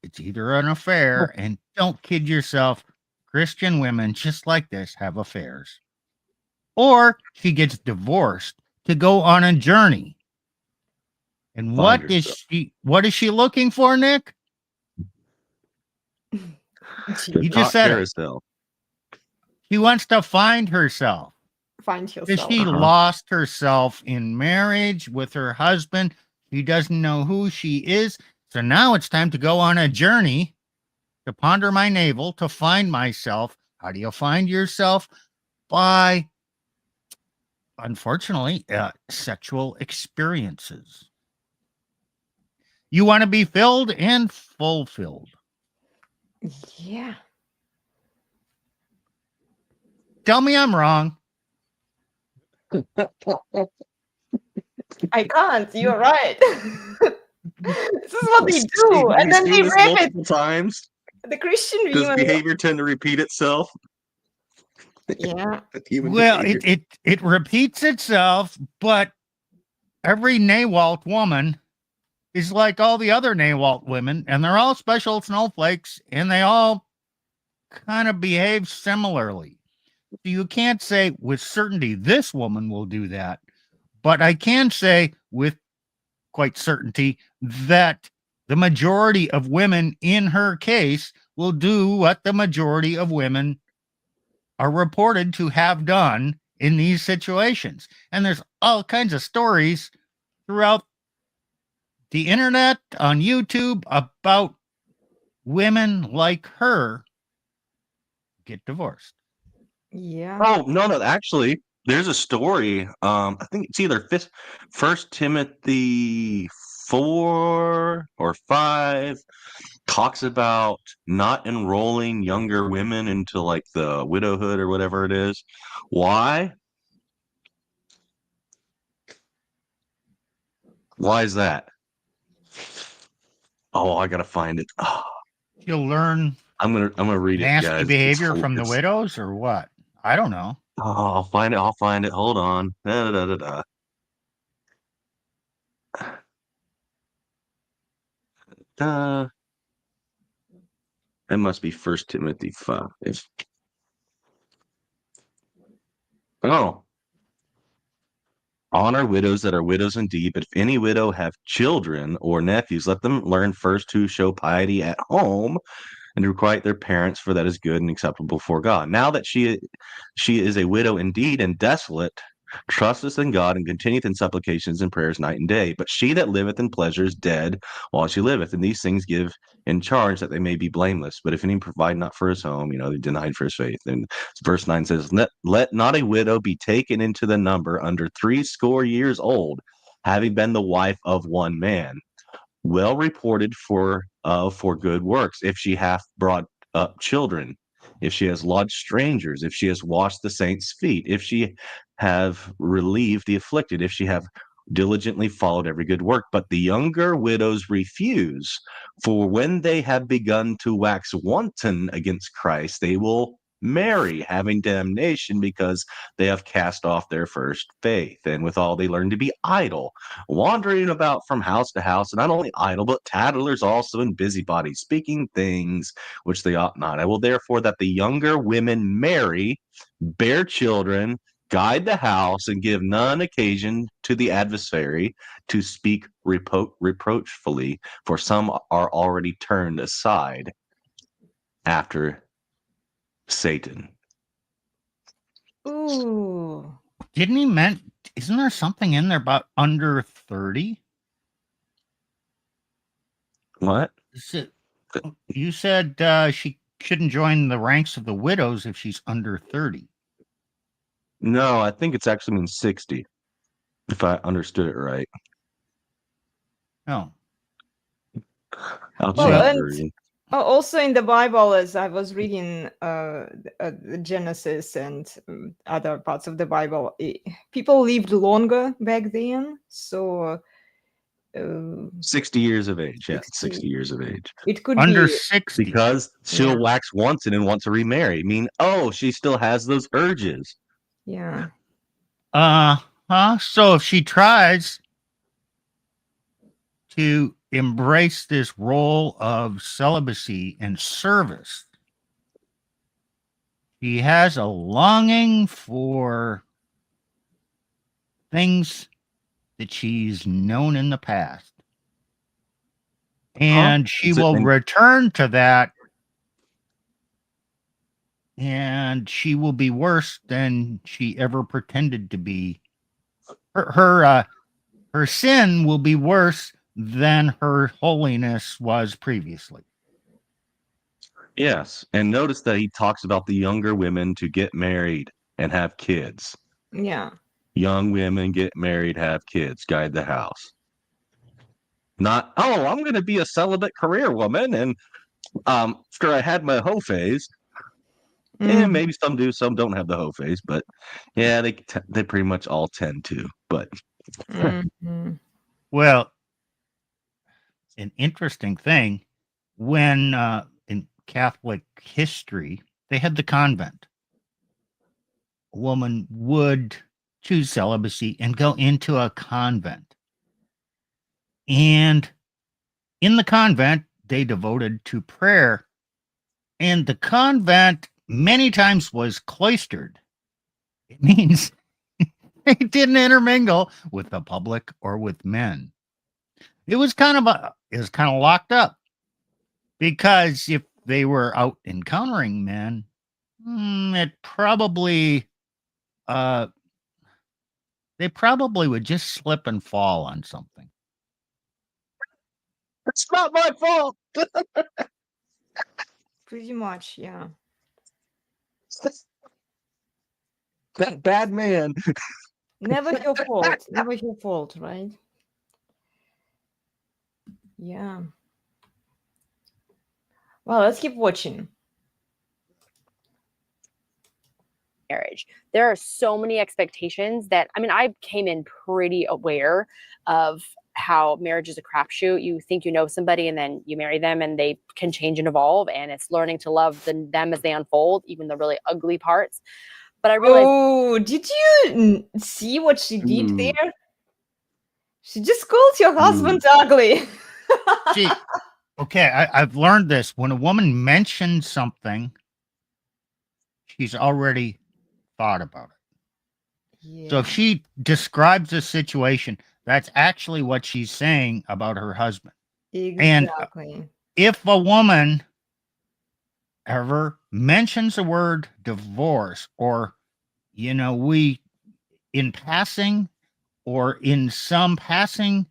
it's either an affair, and don't kid yourself, Christian women just like this have affairs. Or she gets divorced to go on a journey. And Find what is she looking for, Nick? The You just top said it. carousel. She wants to find herself. Find Because yourself. she Uh-huh. lost herself in marriage with her husband. She doesn't know who she is. So now it's time to go on a journey to ponder my navel, to find myself. How do you find yourself? By, unfortunately, sexual experiences. You want to be filled and fulfilled. Yeah. Tell me I'm wrong. I can't. You're right. This is what they Steve, do, have and you then seen they this rap it. multiple times? The Christian Does women. behavior tend to repeat itself? Yeah. Human Well, behavior. it repeats itself, but every Nawalt woman is like all the other Nawalt women, and they're all special snowflakes, and they all kind of behave similarly. So you can't say with certainty this woman will do that, but I can say with quite certainty that the majority of women in her case will do what the majority of women are reported to have done in these situations. And there's all kinds of stories throughout the internet, on YouTube, about women like her get divorced. Yeah. Oh, no, actually, there's a story. I think it's either First Timothy 4 or 5 talks about not enrolling younger women into like the widowhood or whatever it is. Why? Why is that? Oh, I gotta find it. Oh, You'll learn I'm gonna read it, nasty guys. behavior from the widows, or what? I don't know. Oh, I'll find it. I'll find it. Hold on. Da, da, da, da, da. It must be First Timothy 5. Oh. Honor widows that are widows indeed, but if any widow have children or nephews, let them learn first to show piety at home and to requite their parents, for that is good and acceptable before God. Now that she is a widow indeed and desolate, trusteth in God and continueth in supplications and prayers night and day. But she that liveth in pleasure is dead while she liveth, and these things give in charge that they may be blameless. But if any provide not for his home, they denied for his faith. And verse 9 says, let not a widow be taken into the number under 60 years old, having been the wife of one man, well reported for good works, if she hath brought up children, if she has lodged strangers, if she has washed the saints' feet, if she have relieved the afflicted, if she have diligently followed every good work. But the younger widows refuse, for when they have begun to wax wanton against Christ, they will marry, having damnation, because they have cast off their first faith. And withal they learn to be idle, wandering about from house to house, and not only idle, but tattlers also, and busybodies, speaking things which they ought not. I will therefore that the younger women marry, bear children, guide the house, and give none occasion to the adversary to speak reproachfully, for some are already turned aside after Satan. Ooh. Didn't he meant? Isn't there something in there about under 30? What? You said she shouldn't join the ranks of the widows if she's under 30. No, I think it's actually means 60, if I understood it right. No. I'll Well, check and version. also in the Bible, as I was reading Genesis and other parts of the Bible, people lived longer back then. So 60 years of age. Yes, 60. 60 years of age. it could Under be 60. Because she'll Yeah. wax wanton and want to remarry. I mean, oh, she still has those urges. Yeah. So if she tries to embrace this role of celibacy and service, she has a longing for things that she's known in the past. And she will return to that, and she will be worse than she ever pretended to be. Her sin will be worse than her holiness was previously. Yes. And notice that he talks about the younger women to get married and have kids. Yeah. Young women get married, have kids, guide the house. Not, oh, I'm going to be a celibate career woman. And after I had my hoe phase, and maybe some do, some don't have the hoe phase, but yeah, they pretty much all tend to. But Well, an interesting thing, when in Catholic history, they had the convent. A woman would choose celibacy and go into a convent. And in the convent, they devoted to prayer. And the convent many times was cloistered. It means they didn't intermingle with the public or with men. It was kind of locked up, because if they were out encountering men, they probably would just slip and fall on something. it's not my fault. Pretty much, yeah. That bad man. Never your fault. Never your fault, right? Yeah. Well, let's keep watching. Marriage. There are so many expectations that, I mean, I came in pretty aware of how marriage is a crapshoot. You think you know somebody and then you marry them and they can change and evolve, and it's learning to love them as they unfold, even the really ugly parts. But I realized, Oh, did you see what she did there? She just called your husband ugly. See, okay, I've learned this. When a woman mentions something, she's already thought about it. Yeah. So if she describes a situation, that's actually what she's saying about her husband. Exactly. And if a woman ever mentions the word divorce, or, we, in passing or in some passing,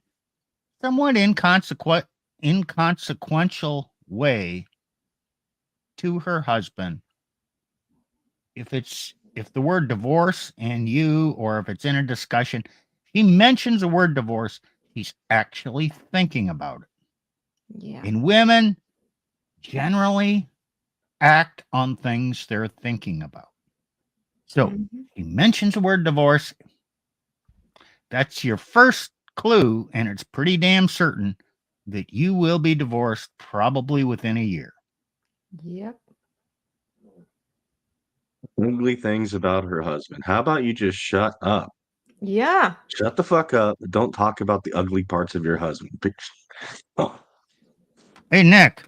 somewhat inconsequential way to her husband, if the word divorce or if it's in a discussion, he mentions the word divorce, he's actually thinking about it. Yeah. In women, generally, act on things they're thinking about. So Mhm. he mentions the word divorce. That's your first clue, and it's pretty damn certain that you will be divorced probably within a year. Yep. Ugly things about her husband. How about you just shut up? Yeah. Shut the fuck up. Don't talk about the ugly parts of your husband. Oh. Hey, Nick,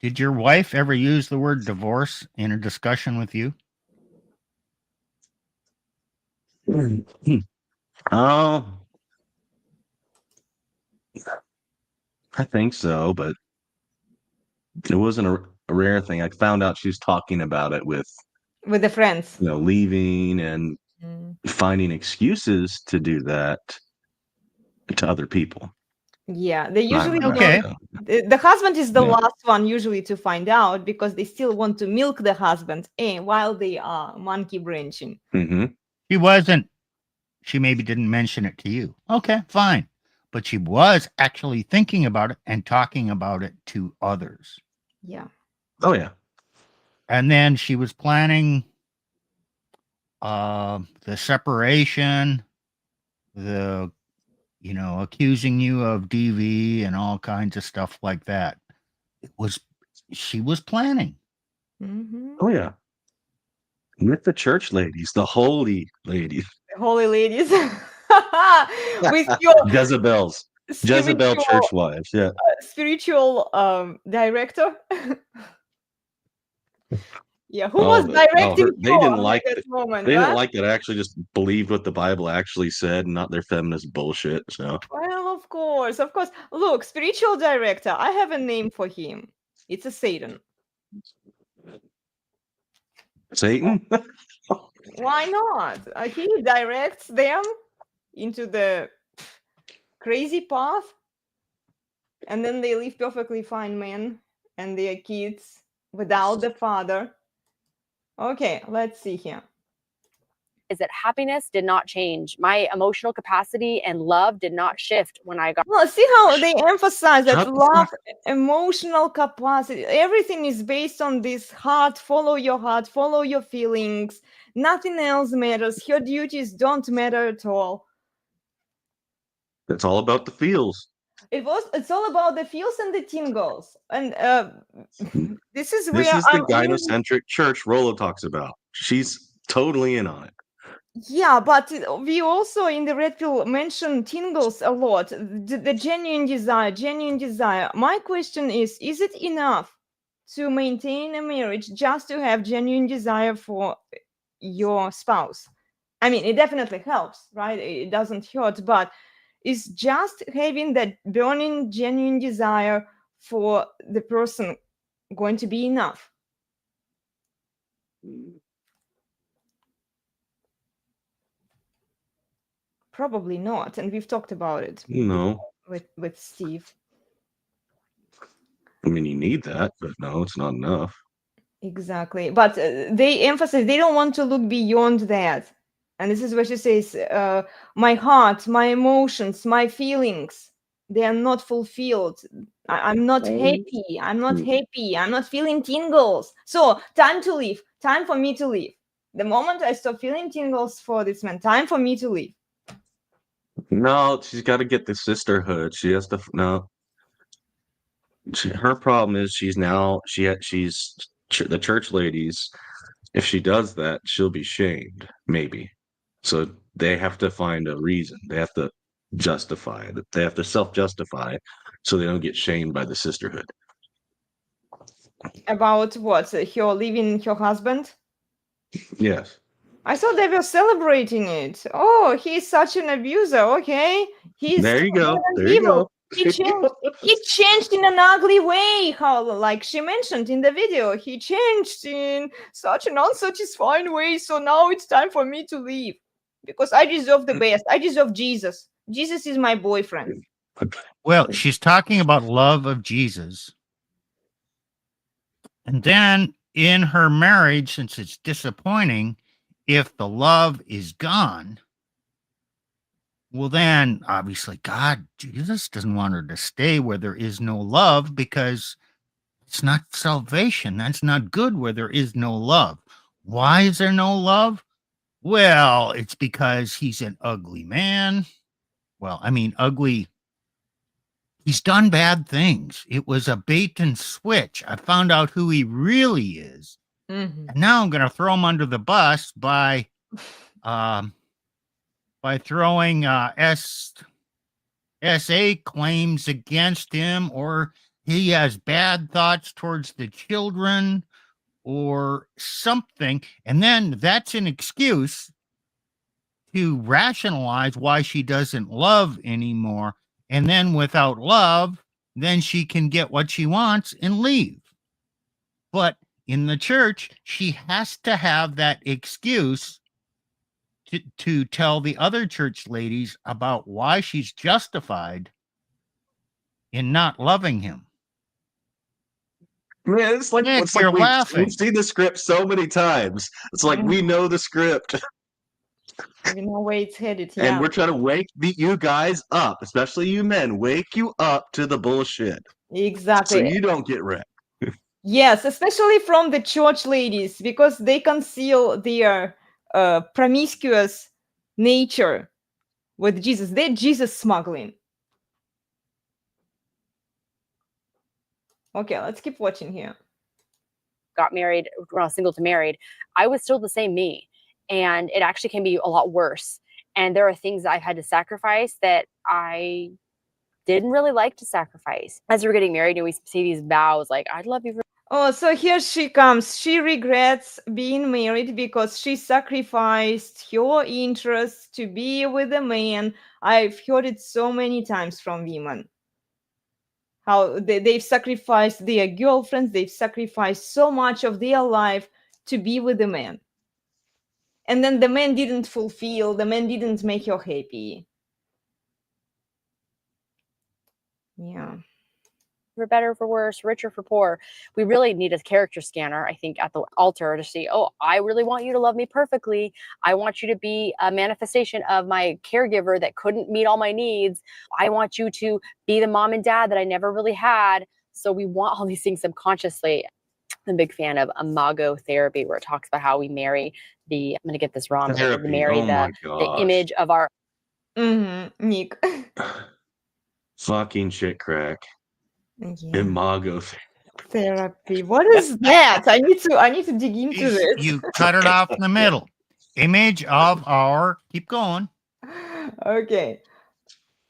did your wife ever use the word divorce in a discussion with you? Oh, I think so, but it wasn't a rare thing. I found out she was talking about it with, With the friends. leaving and Mm. finding excuses to do that to other people. Yeah, they Not usually my don't. Okay. wife, The husband is the Yeah. last one usually to find out because they still want to milk the husband while they are monkey branching. Mm-hmm. She wasn't, she maybe didn't mention it to you. Okay, fine. But she was actually thinking about it and talking about it to others. Yeah. Oh yeah. And then she was planning the separation, the, accusing you of DV and all kinds of stuff like that. She was planning. Mhm. Oh yeah. With the church ladies, the holy ladies, Holy ladies. With your Jezebels, Jezebel church spiritual wives. Yeah. director. Yeah, who Oh, was directing they you didn't at like that it. moment, They didn't huh? like that I actually just believed what the Bible actually said, and not their feminist bullshit. So Well, of course, of course. Look, spiritual director. I have a name for him. It's a Satan. Satan. Why not? He directs them into the crazy path, and then they live perfectly fine men and their kids without the father. Okay, let's see here. Is that happiness did not change. My emotional capacity and love did not shift when I got. Well, see how they emphasize that Shut the love, fuck emotional capacity, everything is based on this heart, follow your feelings. Nothing else matters. Your duties don't matter at all. It's all about the feels. It's all about the feels and the tingles. And this is This where is the I'm really. gynocentric church Rolla talks about. She's totally in on it. Yeah, but we also in the red pill mention tingles a lot. The genuine desire, genuine desire. My question is it enough to maintain a marriage just to have genuine desire for your spouse? I mean, it definitely helps, right? It doesn't hurt, but is just having that burning genuine desire for the person going to be enough? Probably not, and we've talked about it No, with Steve. I mean you need that, but no, it's not enough. Exactly. But they emphasize they don't want to look beyond that. And this is where she says, my heart, my emotions, my feelings, they are not fulfilled. I'm not happy. I'm not happy. I'm not feeling tingles. So, time to leave. Time for me to leave. The moment I stop feeling tingles for this man, time for me to leave. No, she's got to get the sisterhood. She has to. No, her problem is the church ladies. If she does that, she'll be shamed. Maybe. So they have to find a reason. They have to justify it. They have to self-justify so they don't get shamed by the sisterhood. About what? Her leaving her husband? Yes. I thought they were celebrating it. Oh, he's such an abuser. Okay, he's There still you go. good and There you evil. go. He changed. He changed in an ugly way. How, like she mentioned in the video, he changed in such an unsatisfying way. So now it's time for me to leave because I deserve the best. I deserve Jesus. Jesus is my boyfriend. Well, she's talking about love of Jesus. And then in her marriage, since it's disappointing, if the love is gone, well, then obviously Jesus doesn't want her to stay where there is no love because That's not salvation. That's not good where there is no love. Why is there no love? Well, it's because he's an ugly man. Well, I mean, ugly. He's done bad things. It was a bait and switch. I found out who he really is. Mhm. And now I'm going to throw him under the bus by throwing SA claims against him, or he has bad thoughts towards the children or something. And then that's an excuse to rationalize why she doesn't love anymore. And then without love, then she can get what she wants and leave. But in the church, she has to have that excuse to tell the other church ladies about why she's justified in not loving him. Man, it's like Nick, it's like you're we've laughing. seen the script so many times. It's like we know the script, We know where it's headed. and Yeah. we're trying to wake you guys up, especially you men, wake you up to the bullshit, so Exactly. you don't get wrecked. Yes, especially from the church ladies, because they conceal their promiscuous nature with Jesus. They're Jesus smuggling. Okay, let's keep watching here. Got married, when I was single to married, I was still the same me. And it actually can be a lot worse. And there are things that I've had to sacrifice that I didn't really like to sacrifice. As we're getting married and we see these vows like, I'd love you for Oh, so here she comes. She regrets being married because she sacrificed her interests to be with a man. I've heard it so many times from women. How they've sacrificed their girlfriends, they've sacrificed so much of their life to be with a man. And then the man didn't fulfill, the man didn't make her happy. Yeah. for better, for worse, richer, for poor. We really need a character scanner, I think, at the altar to see, oh, I really want you to love me perfectly. I want you to be a manifestation of my caregiver that couldn't meet all my needs. I want you to be the mom and dad that I never really had. So we want all these things subconsciously. I'm a big fan of imago therapy, where it talks about how we marry the, I'm going to get this wrong, but we Therapy. marry Oh my the gosh. image of our Nick. Fucking shit crack. Yeah. Imago. Therapy. What is that? I need to dig into this. You cut it off in the middle. Image of our, keep going. Okay.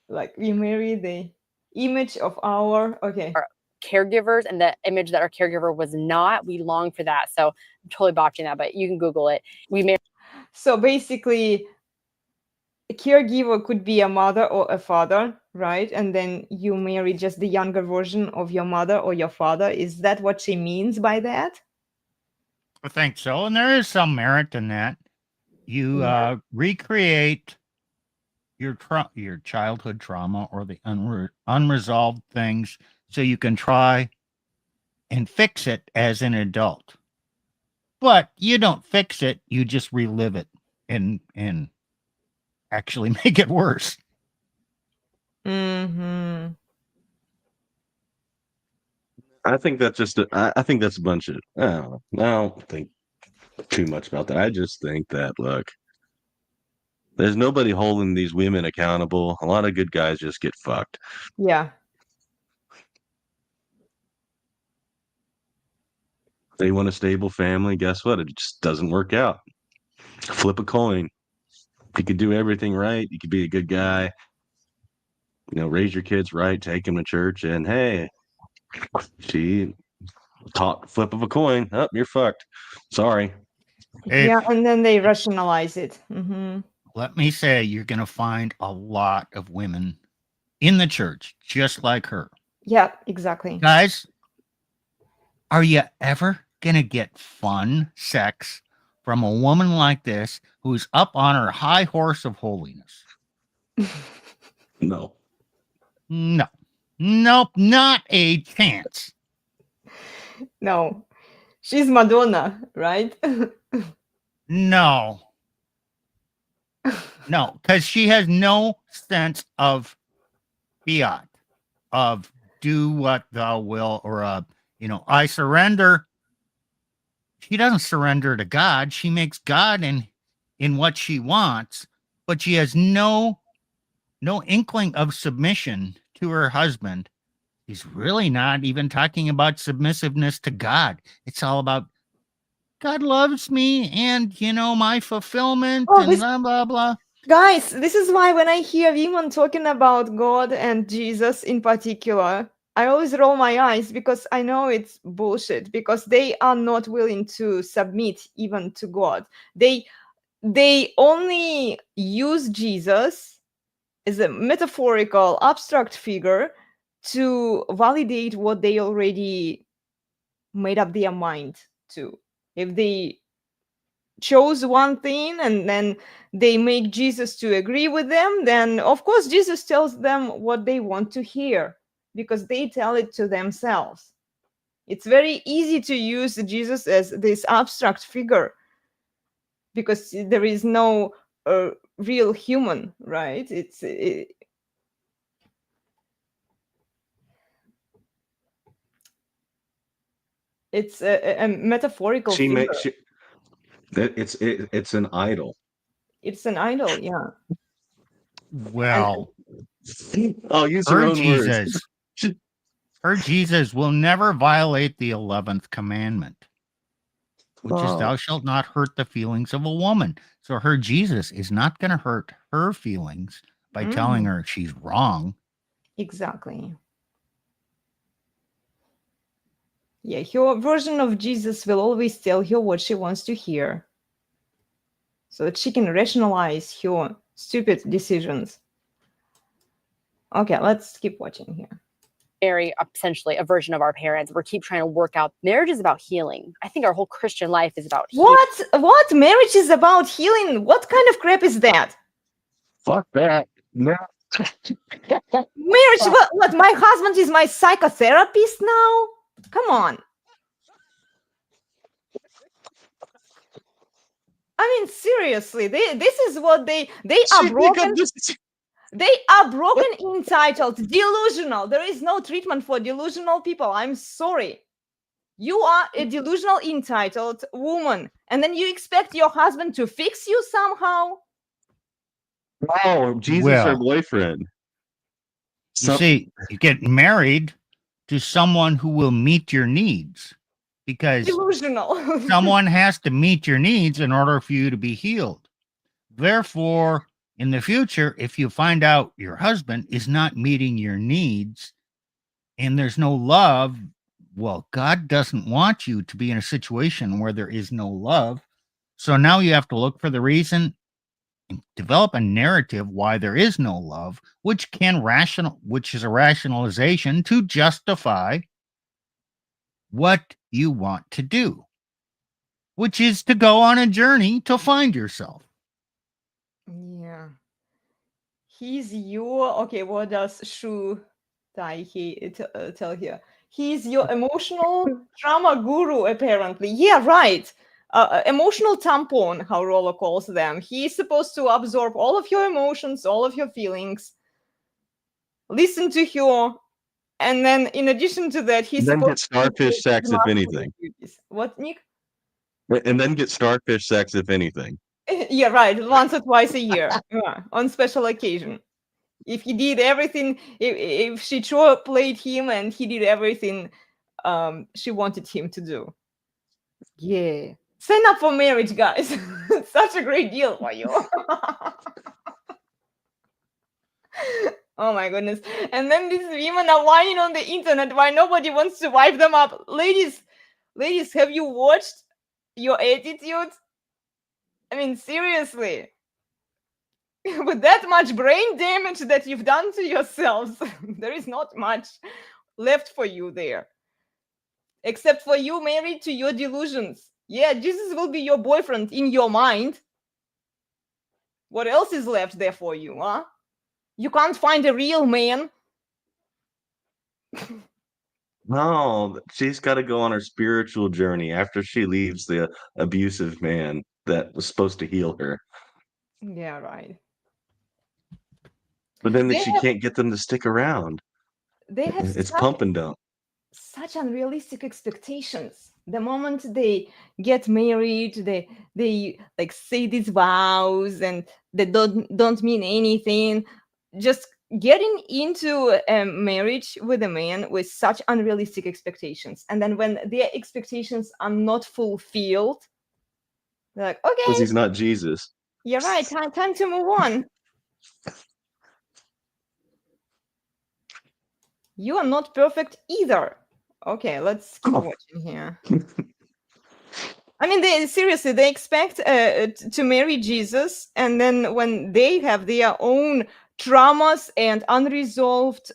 Like we marry the image of our, okay. caregivers and the image that our caregiver was not. We long for that. So I'm totally botching that, but you can Google it. We marry. So basically, a caregiver could be a mother or a father, right? And then you marry just the younger version of your mother or your father. Is that what she means by that? I think so. And there is some merit in that. You recreate your childhood trauma or the unresolved things so you can try and fix it as an adult. But you don't fix it, you just relive it and actually make it worse. Mm-hmm. I think that's just I think that's a bunch of I don't think too much about that. I just think that look, there's nobody holding these women accountable. A lot of good guys just get fucked. Yeah. They want a stable family. Guess what? It just doesn't work out. Flip a coin. You could do everything right. You could be a good guy. You know, raise your kids right, take them to church, and hey, she taught flip of a coin. Oh, you're fucked. Sorry. Yeah, and then they rationalize it. Mm-hmm. Let me say, you're going to find a lot of women in the church just like her. Yeah, exactly. Guys, are you ever going to get fun sex from a woman like this who's up on her high horse of holiness? No. No. Nope, not a chance. No. She's Madonna, right? No. No, because she has no sense of fiat, of do what thou will, or I surrender. She doesn't surrender to God. She makes God in what she wants, but she has no inkling of submission to her husband. He's really not even talking about submissiveness to God. It's all about God loves me and, my fulfillment Oh, and blah, blah, blah. guys, this is why when I hear women talking about God and Jesus in particular, I always roll my eyes because I know it's bullshit, because they are not willing to submit even to God. They only use Jesus as a metaphorical abstract figure to validate what they already made up their mind to. If they chose one thing and then they make Jesus to agree with them, then of course Jesus tells them what they want to hear because they tell it to themselves. It's very easy to use Jesus as this abstract figure because there is no real human, right? It's a metaphorical figure. It's an idol. It's an idol, yeah. Well, I'll use your her own words. Jesus will never violate the 11th commandment, which is thou shalt not hurt the feelings of a woman. So her Jesus is not going to hurt her feelings by telling her she's wrong. Exactly. Yeah, her version of Jesus will always tell her what she wants to hear so that she can rationalize her stupid decisions. Okay, let's keep watching here. Very essentially a version of our parents. We keep trying to work out. Marriage is about healing. I think our whole Christian life is about healing. What? Marriage is about healing? What kind of crap is that? Fuck that. No. Marriage, what? My husband is my psychotherapist now? Come on. I mean, seriously, this is what they are broken. They are broken, entitled, delusional. There is no treatment for delusional people. I'm sorry. You are a delusional, entitled woman, and then you expect your husband to fix you somehow? Oh, Jesus, her boyfriend. You see, you get married to someone who will meet your needs, because delusional. someone has to meet your needs in order for you to be healed. Therefore, in the future, if you find out your husband is not meeting your needs and there's no love, well, God doesn't want you to be in a situation where there is no love. So now you have to look for the reason and develop a narrative why there is no love, which is a rationalization to justify what you want to do, which is to go on a journey to find yourself. Yeah. He's your, okay, what does Shu Tai tell here? He's your emotional trauma guru, apparently. Yeah, right. Emotional tampon, how Rollo calls them. He's supposed to absorb all of your emotions, all of your feelings, listen to you, and then in addition to that, he's then supposed get starfish sex, if anything. What, Nick? And then get starfish sex, if anything. Yeah, right. Once or twice a year, yeah, on special occasion. If he did everything, if she played him and he did everything she wanted him to do. Yeah. Sign up for marriage, guys. It's such a great deal for you. Oh my goodness. And then these women are whining on the internet why nobody wants to wipe them up. Ladies, have you watched your attitude? I mean, seriously. With that much brain damage that you've done to yourselves, there is not much left for you there. Except for you married to your delusions. Yeah, Jesus will be your boyfriend in your mind. What else is left there for you, huh? You can't find a real man. No, she's got to go on her spiritual journey after she leaves the abusive man that was supposed to heal her. Yeah, right. But then she can't get them to stick around. They have It's pump and dump. such unrealistic expectations. The moment they get married, they like say these vows and they don't mean anything. Just getting into a marriage with a man with such unrealistic expectations, and then when their expectations are not fulfilled, they're like, Because okay, he's not Jesus. you're right, time to move on. You are not perfect either. Okay, let's keep watching here. I mean, seriously, they expect to marry Jesus, and then when they have their own traumas and unresolved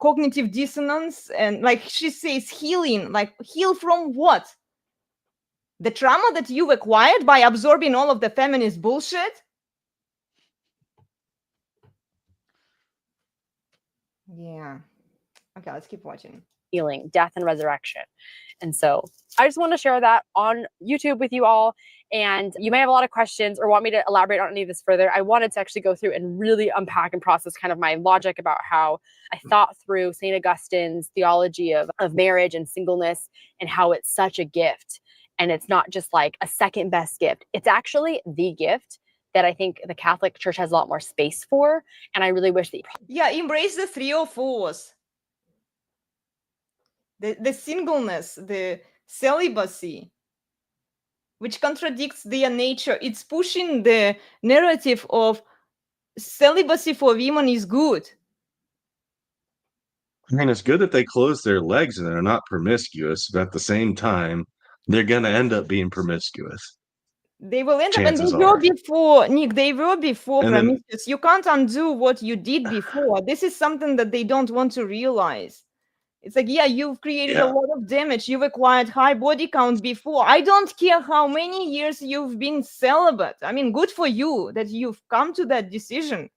cognitive dissonance, and like she says, healing, like heal from what? The trauma that you've acquired by absorbing all of the feminist bullshit? Yeah. Okay, let's keep watching. Healing, death, and resurrection. And so I just want to share that on YouTube with you all. And you may have a lot of questions or want me to elaborate on any of this further. I wanted to actually go through and really unpack and process kind of my logic about how I thought through St. Augustine's theology of marriage and singleness, and how it's such a gift. And it's not just like a second best gift. It's actually the gift that I think the Catholic Church has a lot more space for. And I really wish that Yeah, embrace the 3 or 4s. The singleness, the celibacy, which contradicts their nature. It's pushing the narrative of celibacy for women is good. I mean, it's good that they close their legs and they're not promiscuous, but at the same time, they're going to end up being promiscuous. They will end up, and Chances they were are. before, Nick, they were before And then- promiscuous. You can't undo what you did before. This is something that they don't want to realize. It's like, yeah, you've created a Yeah. lot of damage. You've acquired high body count before. I don't care how many years you've been celibate. I mean, good for you that you've come to that decision,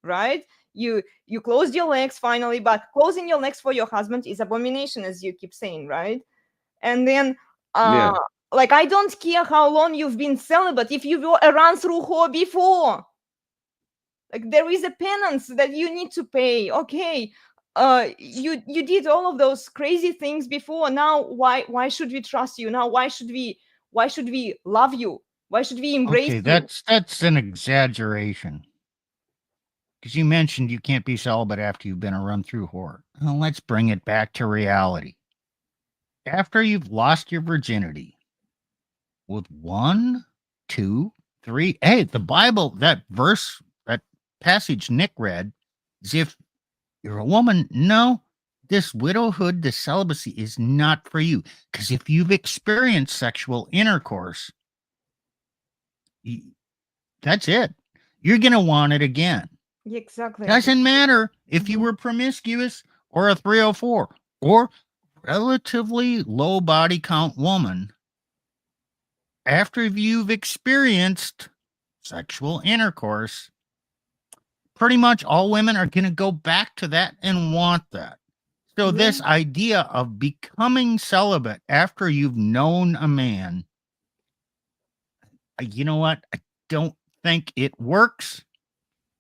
right? You closed your legs finally, but closing your legs for your husband is abomination, as you keep saying, right? And then, Yeah. like, I don't care how long you've been celibate. If you were run through whore before, like, there is a penance that you need to pay. Okay, you did all of those crazy things before. Now why should we trust you? Now why should we love you? Why should we embrace Okay, you? that's an exaggeration. Because you mentioned you can't be celibate after you've been a run-through whore. Well, let's bring it back to reality. After you've lost your virginity, with 1, 2, 3, hey, the Bible, that verse, that passage Nick read, is if you're a woman, no, this widowhood, this celibacy is not for you. Because if you've experienced sexual intercourse, that's it. You're going to want it again. Exactly. Doesn't matter if you were promiscuous or a 304 or relatively low body count woman. After you've experienced sexual intercourse, pretty much all women are going to go back to that and want that. So this idea of becoming celibate after you've known a man, you know what? I don't think it works.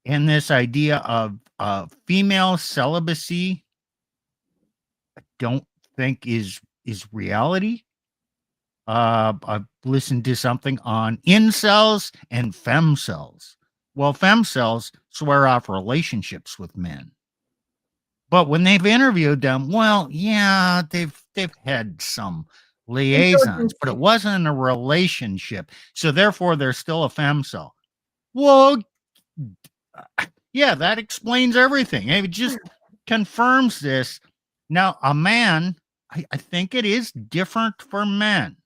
And this idea of female celibacy, I don't think is reality. I've listened to something on incels and femcells. Well, femcells swear off relationships with men, but when they've interviewed them, well, yeah, they've had some liaisons, but it wasn't a relationship, so therefore they're still a femcell. Well, yeah, that explains everything. It just confirms this. Now, a man, I think it is different for men.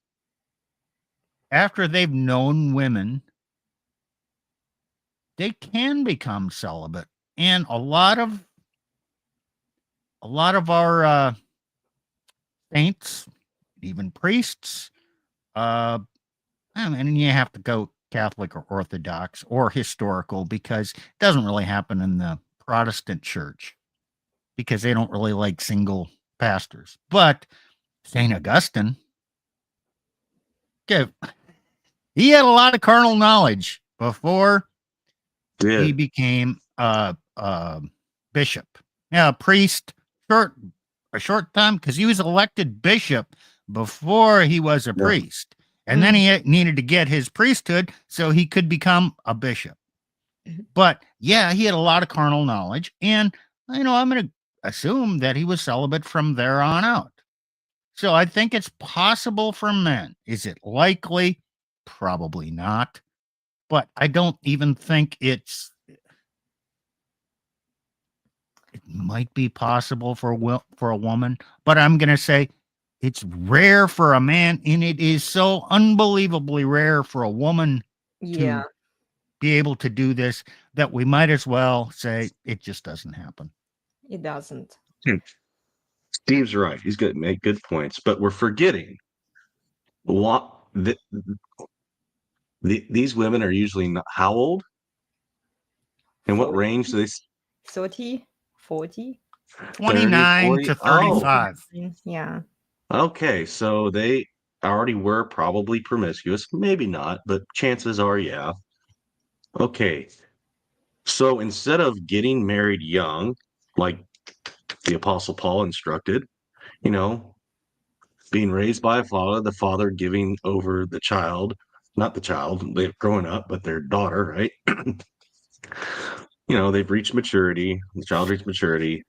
After they've known women, they can become celibate. And a lot of our saints, even priests, and you have to go Catholic or Orthodox or historical, because it doesn't really happen in the Protestant church because they don't really like single pastors. But St. Augustine, okay, he had a lot of carnal knowledge before he became a bishop. Yeah, a priest, short, a short time because he was elected bishop before he was a Yeah. priest. And then he needed to get his priesthood so he could become a bishop. But yeah, he had a lot of carnal knowledge. And, I'm going to assume that he was celibate from there on out. So I think it's possible for men. Is it likely? Probably not. But I don't even think it might be possible for a woman. But I'm going to say it's rare for a man, and it is so unbelievably rare for a woman Yeah. to be able to do this that we might as well say it just doesn't happen. It doesn't. Steve's right. He's going to make good points, but we're forgetting what these women are usually not, how old? And what range do they? 30, 40. 29 40? to 35. Yeah. Okay, so they already were probably promiscuous. Maybe not, but chances are, yeah. Okay. So instead of getting married young, like the Apostle Paul instructed, being raised by a father, the father giving over the child, not the child, they've grown up, but their daughter, right? They've reached maturity, the child reached maturity.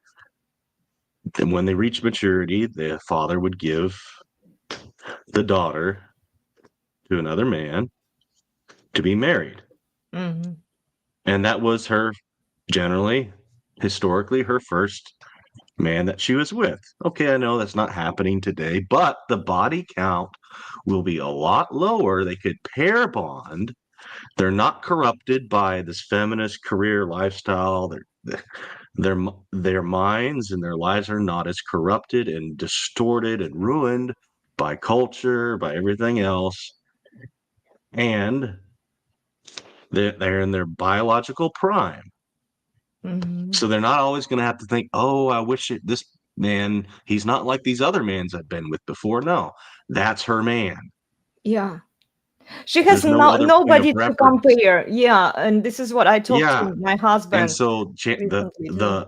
And when they reach maturity, the father would give the daughter to another man to be married. Mm-hmm. And that was her, generally, historically, her first man that she was with. Okay, I know that's not happening today, but the body count will be a lot lower. They could pair bond. They're not corrupted by this feminist career lifestyle. Their minds and their lives are not as corrupted and distorted and ruined by culture, by everything else. And they're in their biological prime. Mm-hmm. So they're not always going to have to think, oh, I wish this man, he's not like these other mans I've been with before. No, that's her man. Yeah. She has There's no other point of nobody to reference. compare. Yeah. And this is what I talked Yeah. to my husband. And so recently,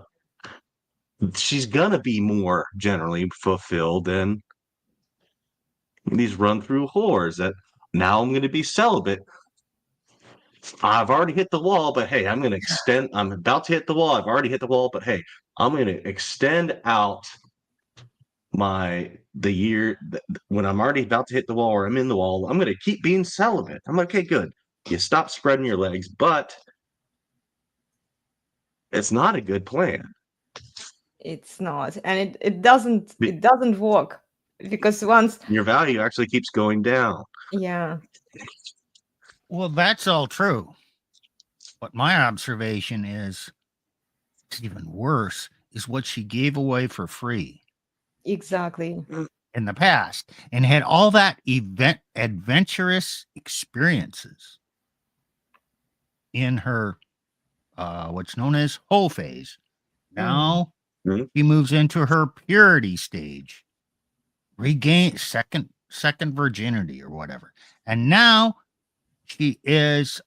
she's going to be more generally fulfilled than these run through whores that now I'm going to be celibate. I've already hit the wall, but hey, I'm going to extend. I'm about to hit the wall. I've already hit the wall, but hey, I'm going to extend out the year when I'm already about to hit the wall or I'm in the wall. I'm going to keep being celibate. I'm like, okay, good. You stop spreading your legs, but it's not a good plan. It's not, and it doesn't work because once Your value actually keeps going down. Yeah. Well, that's all true. But my observation is it's even worse is what she gave away for free Exactly. in the past and had all that adventurous experiences in her what's known as whole phase. Now she moves into her purity stage, regain second virginity or whatever. And now she is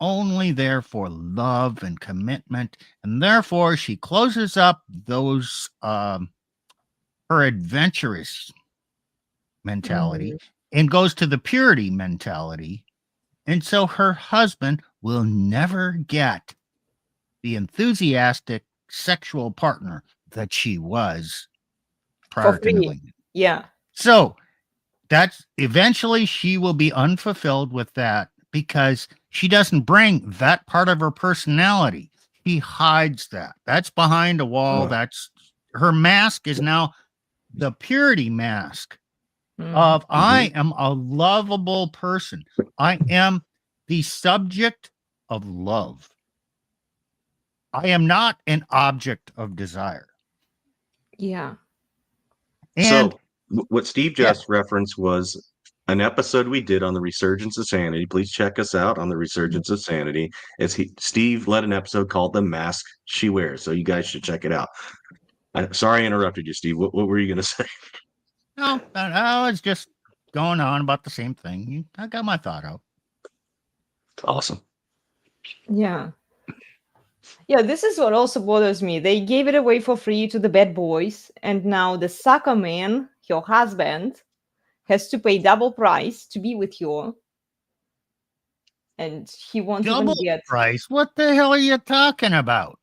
only there for love and commitment, and therefore she closes up those her adventurous mentality and goes to the purity mentality, and so her husband will never get the enthusiastic sexual partner that she was prior to knowing it. Yeah. So that's eventually she will be unfulfilled with that because she doesn't bring that part of her personality. She hides that. That's behind a wall. That's her mask is now the purity mask of I am a lovable person. I am the subject of love. I am not an object of desire. Yeah. And so what Steve just referenced was an episode we did on the Resurgence of Sanity. Please check us out on the Resurgence of Sanity. Steve led an episode called The Mask She Wears. So you guys should check it out. Sorry I interrupted you, Steve. What were you going to say? No, I was just going on about the same thing. I got my thought out. Awesome. Yeah. Yeah, this is what also bothers me. They gave it away for free to the bad boys, and now the sucker man, your husband, has to pay double price to be with you, and he won't even Double get price? What the hell are you talking about?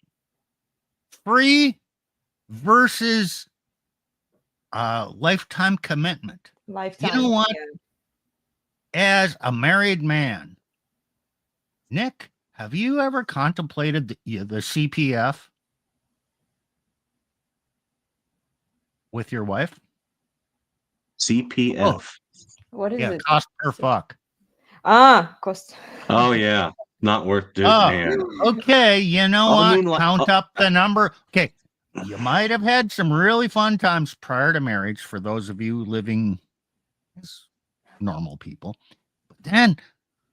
Free versus lifetime commitment. lifetime. You know what? Yeah. As a married man, Nick, have you ever contemplated the CPF with your wife? CPF. What is Yeah, it? cost per fuck. Cost. Oh yeah, not worth it, Oh, man. okay. You know Oh, what? moonlight- Count oh. up the number. Okay. You might have had some really fun times prior to marriage for those of you living as normal people. But then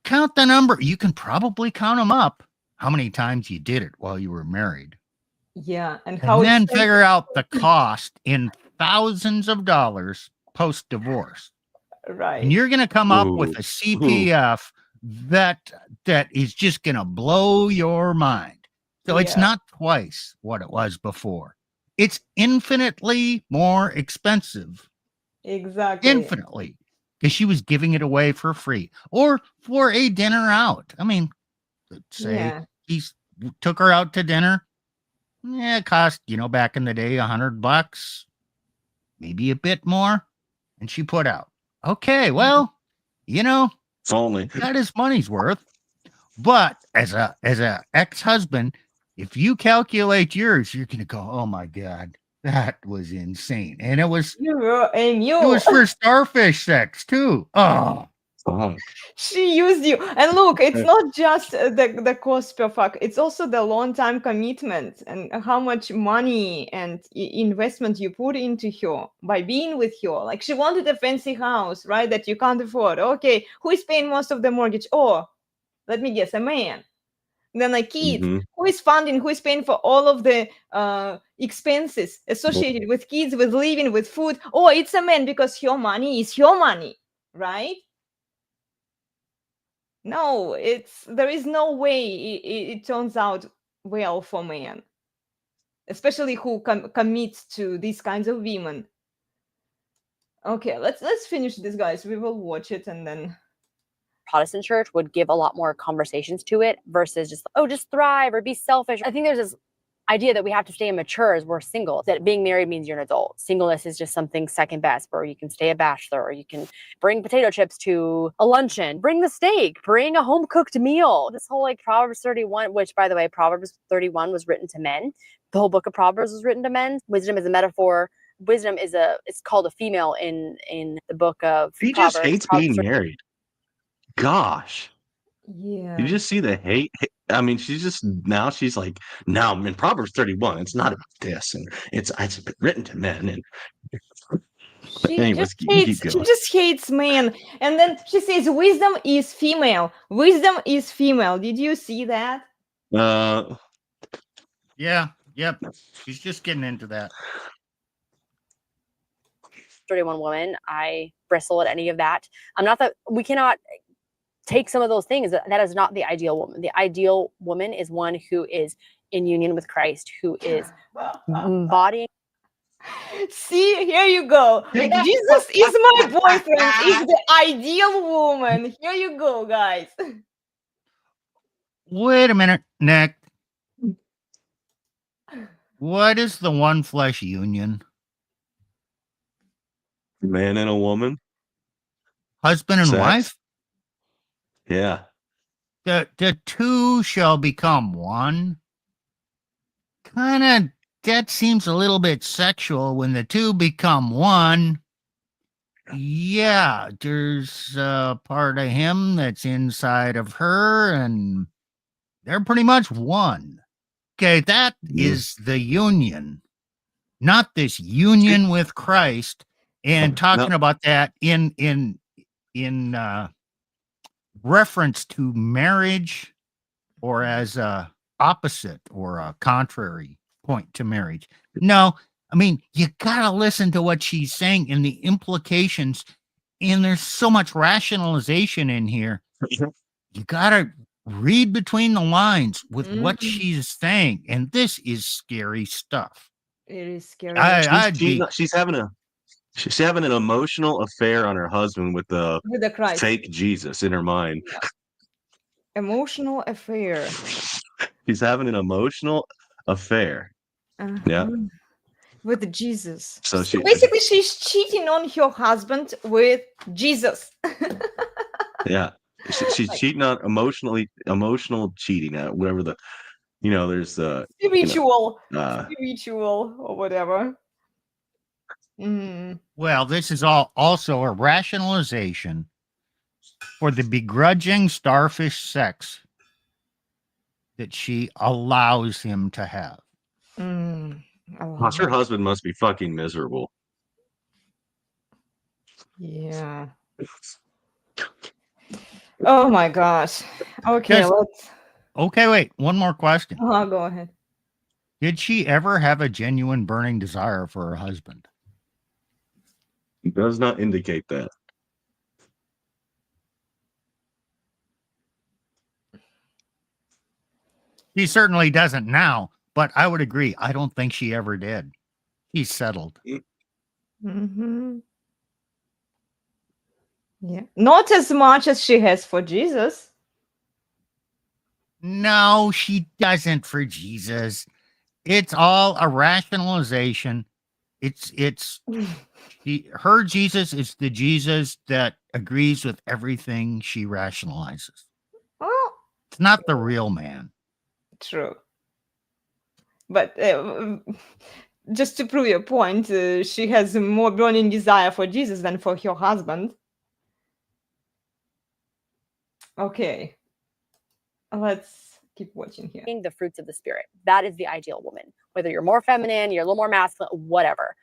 count the number. You can probably count them up. How many times you did it while you were married. Yeah, and And how then expensive- figure out the cost in thousands of dollars post-divorce. right. And you're going to come up with Ooh. a CPF that is just going to blow your mind. So it's Yeah. not twice what it was before. It's infinitely more expensive. Exactly. Infinitely. Because she was giving it away for free or for a dinner out. I mean, let's say Yeah. he took her out to dinner. Yeah, it cost, back in the day, $100, maybe a bit more. And she put out. Okay, well, If only. got his money's worth. But as a ex-husband, if you calculate yours, you're gonna go, oh my God, that was insane. And it was for starfish sex too. Oh, Fuck. she used you. And look, it's not just the cost per fuck, it's also the long time commitment and how much money and investment you put into her by being with her. Like, she wanted a fancy house, right, that you can't afford. Okay, who is paying most of the mortgage? Oh, let me guess, a man. Then a kid. Mhm. Who is funding, who is paying for all of the expenses associated with kids, with living, with food? Oh, it's a man, because your money is your money, right? No, there is no way it turns out well for men, especially who commits to these kinds of women. Okay, let's finish this, guys. We will watch it and then. Protestant church would give a lot more conversations to it versus just, oh, just thrive or be selfish. I think there's this idea that we have to stay immature as we're single, that being married means you're an adult. Singleness is just something second best, where you can stay a bachelor, or you can bring potato chips to a luncheon, bring the steak, bring a home cooked meal. This whole Proverbs 31, which, by the way, Proverbs 31 was written to men. The whole book of Proverbs was written to men. Wisdom is a metaphor. Wisdom it's called a female in the book of He Proverbs. just hates being married. Gosh. Yeah. You just see the hate. I mean, she's like, now in Proverbs 31, it's not about this, and it's written to men. And anyways, She just hates men. And then she says, wisdom is female. Wisdom is female. Did you see that? yeah, yep. She's just getting into that. 31 woman. I bristle at any of that. I'm not that we cannot take some of those things. That is not the ideal woman. The ideal woman is one who is in union with Christ, who is embodying. See, here you go. Jesus is my boyfriend, is the ideal woman. Here you go, guys. Wait a minute, Nick. What is the one flesh union? Man and a woman. Husband and Sex. wife? Yeah. The two shall become one. That seems a little bit sexual when the two become one. Yeah, there's a part of him that's inside of her, and they're pretty much one. Okay, that is the union, not this union with Christ. And talking about that in reference to marriage, or as a opposite or a contrary point to marriage. No, I mean, you gotta listen to what she's saying and the implications, and there's so much rationalization in here. You gotta read between the lines with what Mhm. she's saying, and this is scary stuff. It is scary. I'd be She's having an emotional affair on her husband with the With the Christ. fake Jesus in her mind. Emotional affair. She's having an emotional affair. Yeah. Uh-huh. With Jesus. So she basically she's cheating on her husband with Jesus. yeah. She's cheating on emotional cheating at whatever the there's the Spiritual. uh Spiritual or whatever. Mm. well, this is also a rationalization for the begrudging starfish sex that she allows him to have. Mm. plus her husband must be fucking miserable. Yeah. Oh my gosh. Okay, Yes. let's Okay, wait, one more question. go ahead. Did she ever have a genuine burning desire for her husband? It does not indicate that. She certainly doesn't now, but I would agree. I don't think she ever did. He's settled. Mm-hmm. Yeah. Not as much as she has for Jesus. No, she doesn't for Jesus. It's all a rationalization. Her Jesus is the Jesus that agrees with everything she rationalizes. Oh, It's not the real man. true. But just to prove your point, she has a more burning desire for Jesus than for her husband. Okay. Let's keep watching here. The fruits of the spirit. That is the ideal woman. Whether you're more feminine, you're a little more masculine, whatever.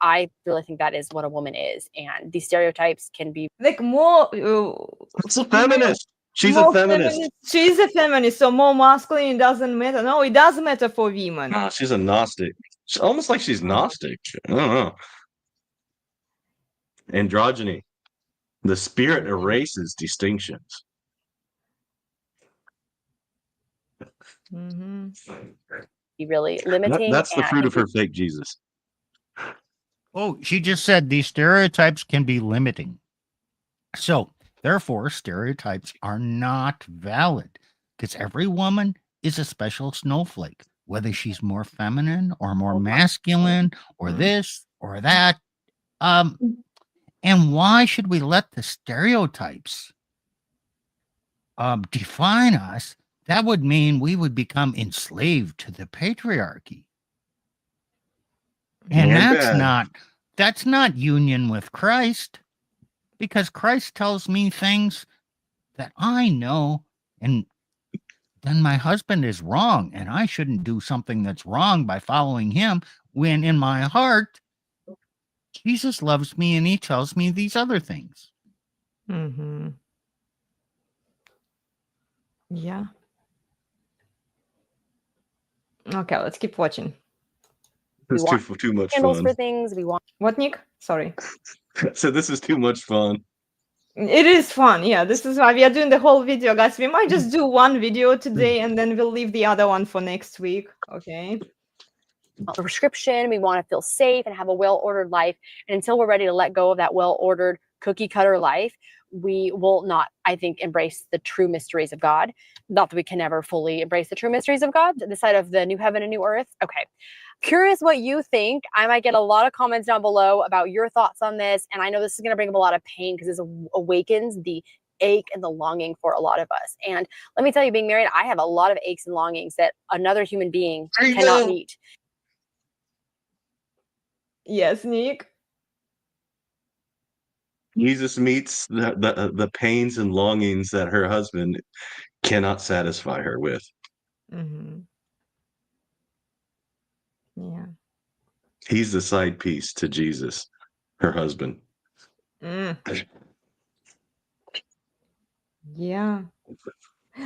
I really think that is what a woman is. And these stereotypes can be Like more. It's a feminist. She's more a feminist. She's a feminist, so more masculine doesn't matter. No, it does matter for women. No, she's a Gnostic. It's almost like she's Gnostic. I don't know. Androgyny. The spirit erases distinctions. Mm-hmm. really limiting. That's the and I fruit think of her fake Jesus. Oh, she just said these stereotypes can be limiting. So, therefore, stereotypes are not valid because every woman is a special snowflake, whether she's more feminine or more masculine or this or that. And why should we let the stereotypes define us? That would mean we would become enslaved to the patriarchy. And that's not union with Christ, because Christ tells me things that I know, and then my husband is wrong, and I shouldn't do something that's wrong by following him, when in my heart, Jesus loves me and he tells me these other things. Mm-hmm. Yeah. Okay, let's keep watching. It's too much candles fun. for things. We want What, Nick? Sorry. So this is too much fun. It is fun. Yeah, this is why we are doing the whole video, guys. We might just do one video today and then we'll leave the other one for next week. Okay. a prescription. We want to feel safe and have a well-ordered life. And until we're ready to let go of that well-ordered cookie cutter life, we will not, I think, embrace the true mysteries of God. Not that we can never fully embrace the true mysteries of God, the side of the new heaven and new earth. Okay. Curious what you think. I might get a lot of comments down below about your thoughts on this. And I know this is going to bring up a lot of pain because this awakens the ache and the longing for a lot of us. And let me tell you, being married, I have a lot of aches and longings that another human being cannot meet. Yes, Nick. Jesus meets the pains and longings that her husband cannot satisfy her with. Mm-hmm. Yeah. He's the side piece to Jesus, her husband. Mm. Yeah.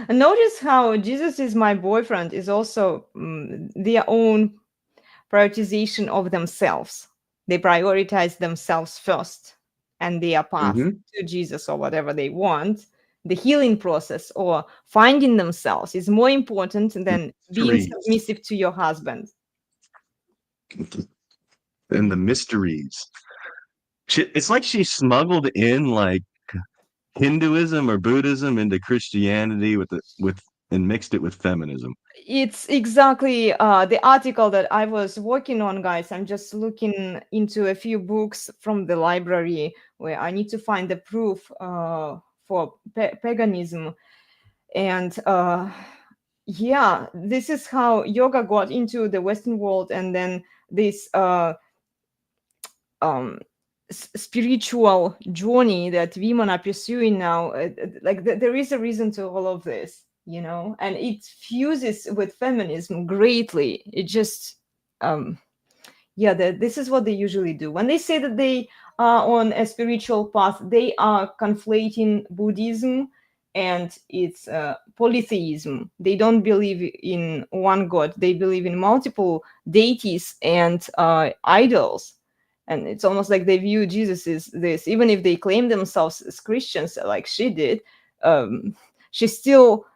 And notice how Jesus is my boyfriend is also their own prioritization of themselves. They prioritize themselves first and they are path to Jesus or whatever they want. the healing process or finding themselves is more important than being Mysteries. submissive to your husband. And the mysteries. It's like she smuggled in like Hinduism or Buddhism into Christianity and mixed it with feminism. It's exactly the article that I was working on, guys. I'm just looking into a few books from the library where I need to find the proof for paganism. And yeah, this is how yoga got into the Western world, and then this spiritual journey that women are pursuing now. Like there is a reason to all of this, you know, and it fuses with feminism greatly. It just yeah, this is what they usually do when they say that they are on a spiritual path. They are conflating Buddhism and it's polytheism. They don't believe in one god, they believe in multiple deities and idols. And it's almost like they view Jesus as this, even if they claim themselves as Christians like she did. She still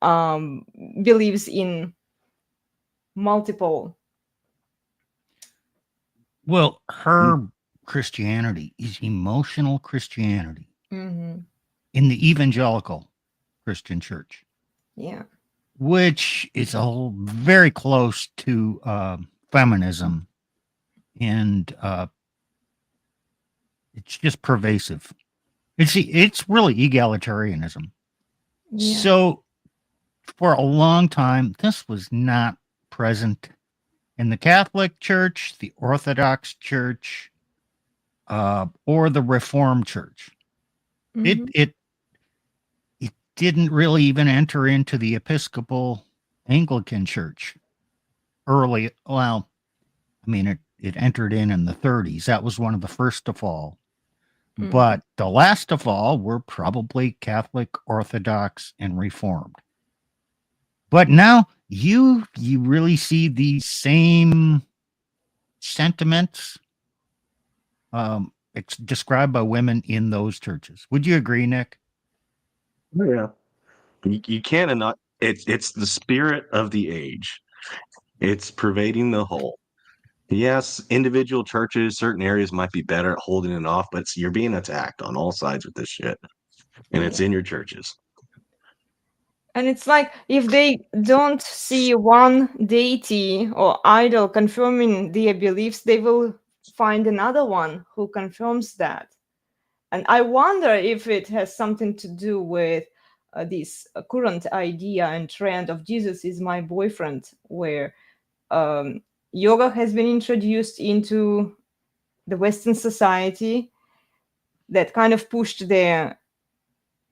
believes in multiple. Well, her Christianity is emotional Christianity Mm-hmm. in the evangelical Christian church, Yeah. which is all very close to feminism, and it's just pervasive. It's really egalitarianism. Yeah. So for a long time, this was not present in the Catholic Church, the Orthodox Church, or the Reformed Church. Mhm. It didn't really even enter into the Episcopal Anglican Church early. Well, I mean, it entered in the 30s. That was one of the first to fall. Mhm. But the last of all were probably Catholic, Orthodox, and Reformed. But now you really see these same sentiments described by women in those churches. Would you agree, Nick? Yeah. You can't not. It's the spirit of the age. It's pervading the whole. Yes, individual churches, certain areas might be better at holding it off, but you're being attacked on all sides with this shit, and it's in your churches. And it's like if they don't see one deity or idol confirming their beliefs, they will find another one who confirms that. And I wonder if it has something to do with this current idea and trend of Jesus is my boyfriend, where yoga has been introduced into the Western society that kind of pushed their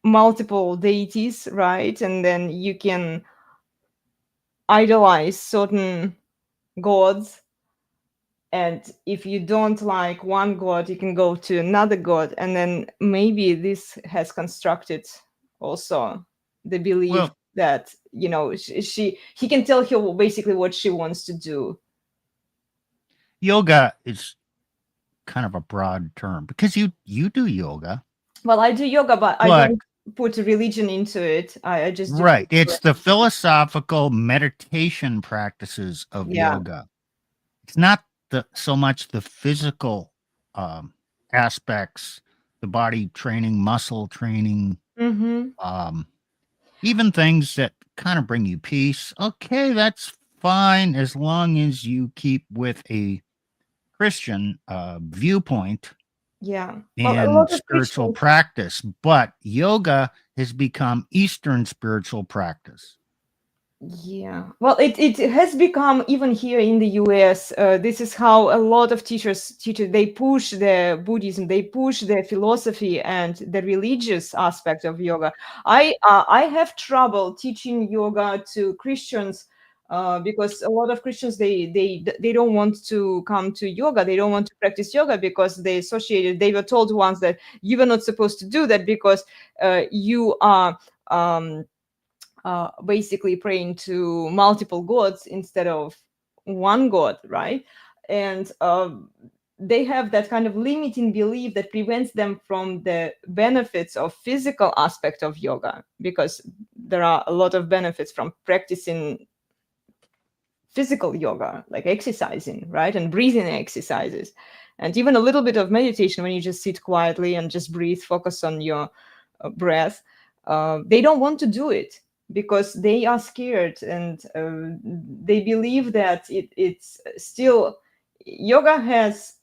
multiple deities, right? And then you can idolize certain gods, and if you don't like one god you can go to another god, and then maybe this has constructed also the belief Well, that, you know, he can tell her basically what she wants to do. yoga is kind of a broad term because you do yoga. Well, I do yoga, but I But don't put religion into it. I just do right, it's the philosophical meditation practices of yeah. yoga. It's not so much the physical aspects, the body training, muscle training, Mm-hmm. even things that kind of bring you peace. Okay, that's fine as long as you keep with a Christian viewpoint Yeah. Well, a and lot of spiritual Christians. practice. But yoga has become Eastern spiritual practice. Yeah, well, it has become even here in the US. This is how a lot of teachers they push the Buddhism, they push the philosophy and the religious aspect of yoga. I have trouble teaching yoga to Christians because a lot of Christians they don't want to come to yoga. They don't want to practice yoga because they associated. They were told once that you were not supposed to do that because you are. Basically praying to multiple gods instead of one god, right? And they have that kind of limiting belief that prevents them from the benefits of physical aspect of yoga, because there are a lot of benefits from practicing physical yoga, like exercising, right? And breathing exercises, and even a little bit of meditation when you just sit quietly and just breathe, focus on your breath. They don't want to do it because they are scared, and they believe that it's still, yoga has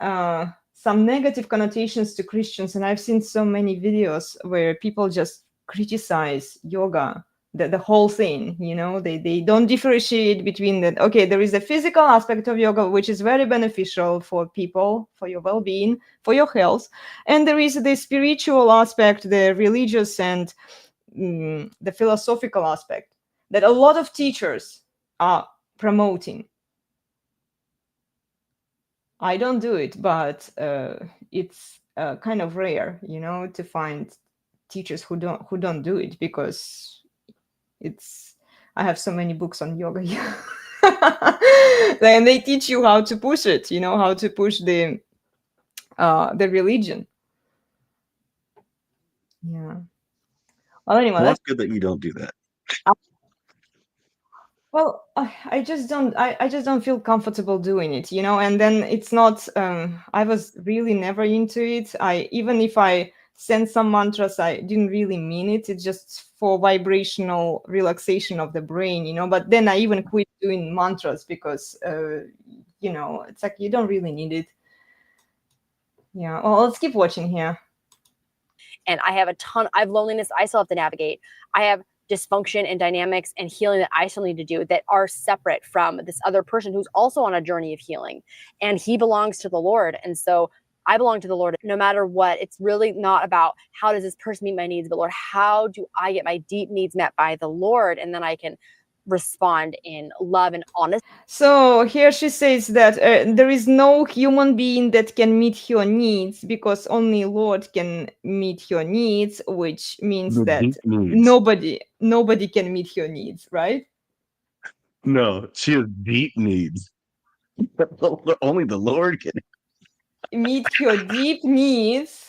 some negative connotations to Christians. And I've seen so many videos where people just criticize yoga, the whole thing, you know. They don't differentiate between that. Okay, there is a physical aspect of yoga which is very beneficial for people, for your well-being, for your health, and there is the spiritual aspect, the religious and the philosophical aspect that a lot of teachers are promoting. I don't do it, but it's kind of rare, you know, to find teachers who don't do it, because it's, I have so many books on yoga here. And they teach you how to push it, you know, how to push the religion. Yeah. Well, anyway, Well, it's good that you don't do that. well, I just don't. I just don't feel comfortable doing it, you know. And then it's not. I was really never into it. Even if I send some mantras, I didn't really mean it. It's just for vibrational relaxation of the brain, you know. But then I even quit doing mantras because, you know, it's like you don't really need it. Yeah. Well, let's keep watching here. And I have I have loneliness I still have to navigate. I have dysfunction and dynamics and healing that I still need to do that are separate from this other person who's also on a journey of healing. And he belongs to the Lord. And so I belong to the Lord no matter what. It's really not about how does this person meet my needs, but Lord, how do I get my deep needs met by the Lord? And then I can respond in love and honesty. So here she says that there is no human being that can meet your needs, because only Lord can meet your needs, which means The that deep needs. nobody can meet your needs, right? No, she has deep needs. Only the Lord can. Meet your deep needs.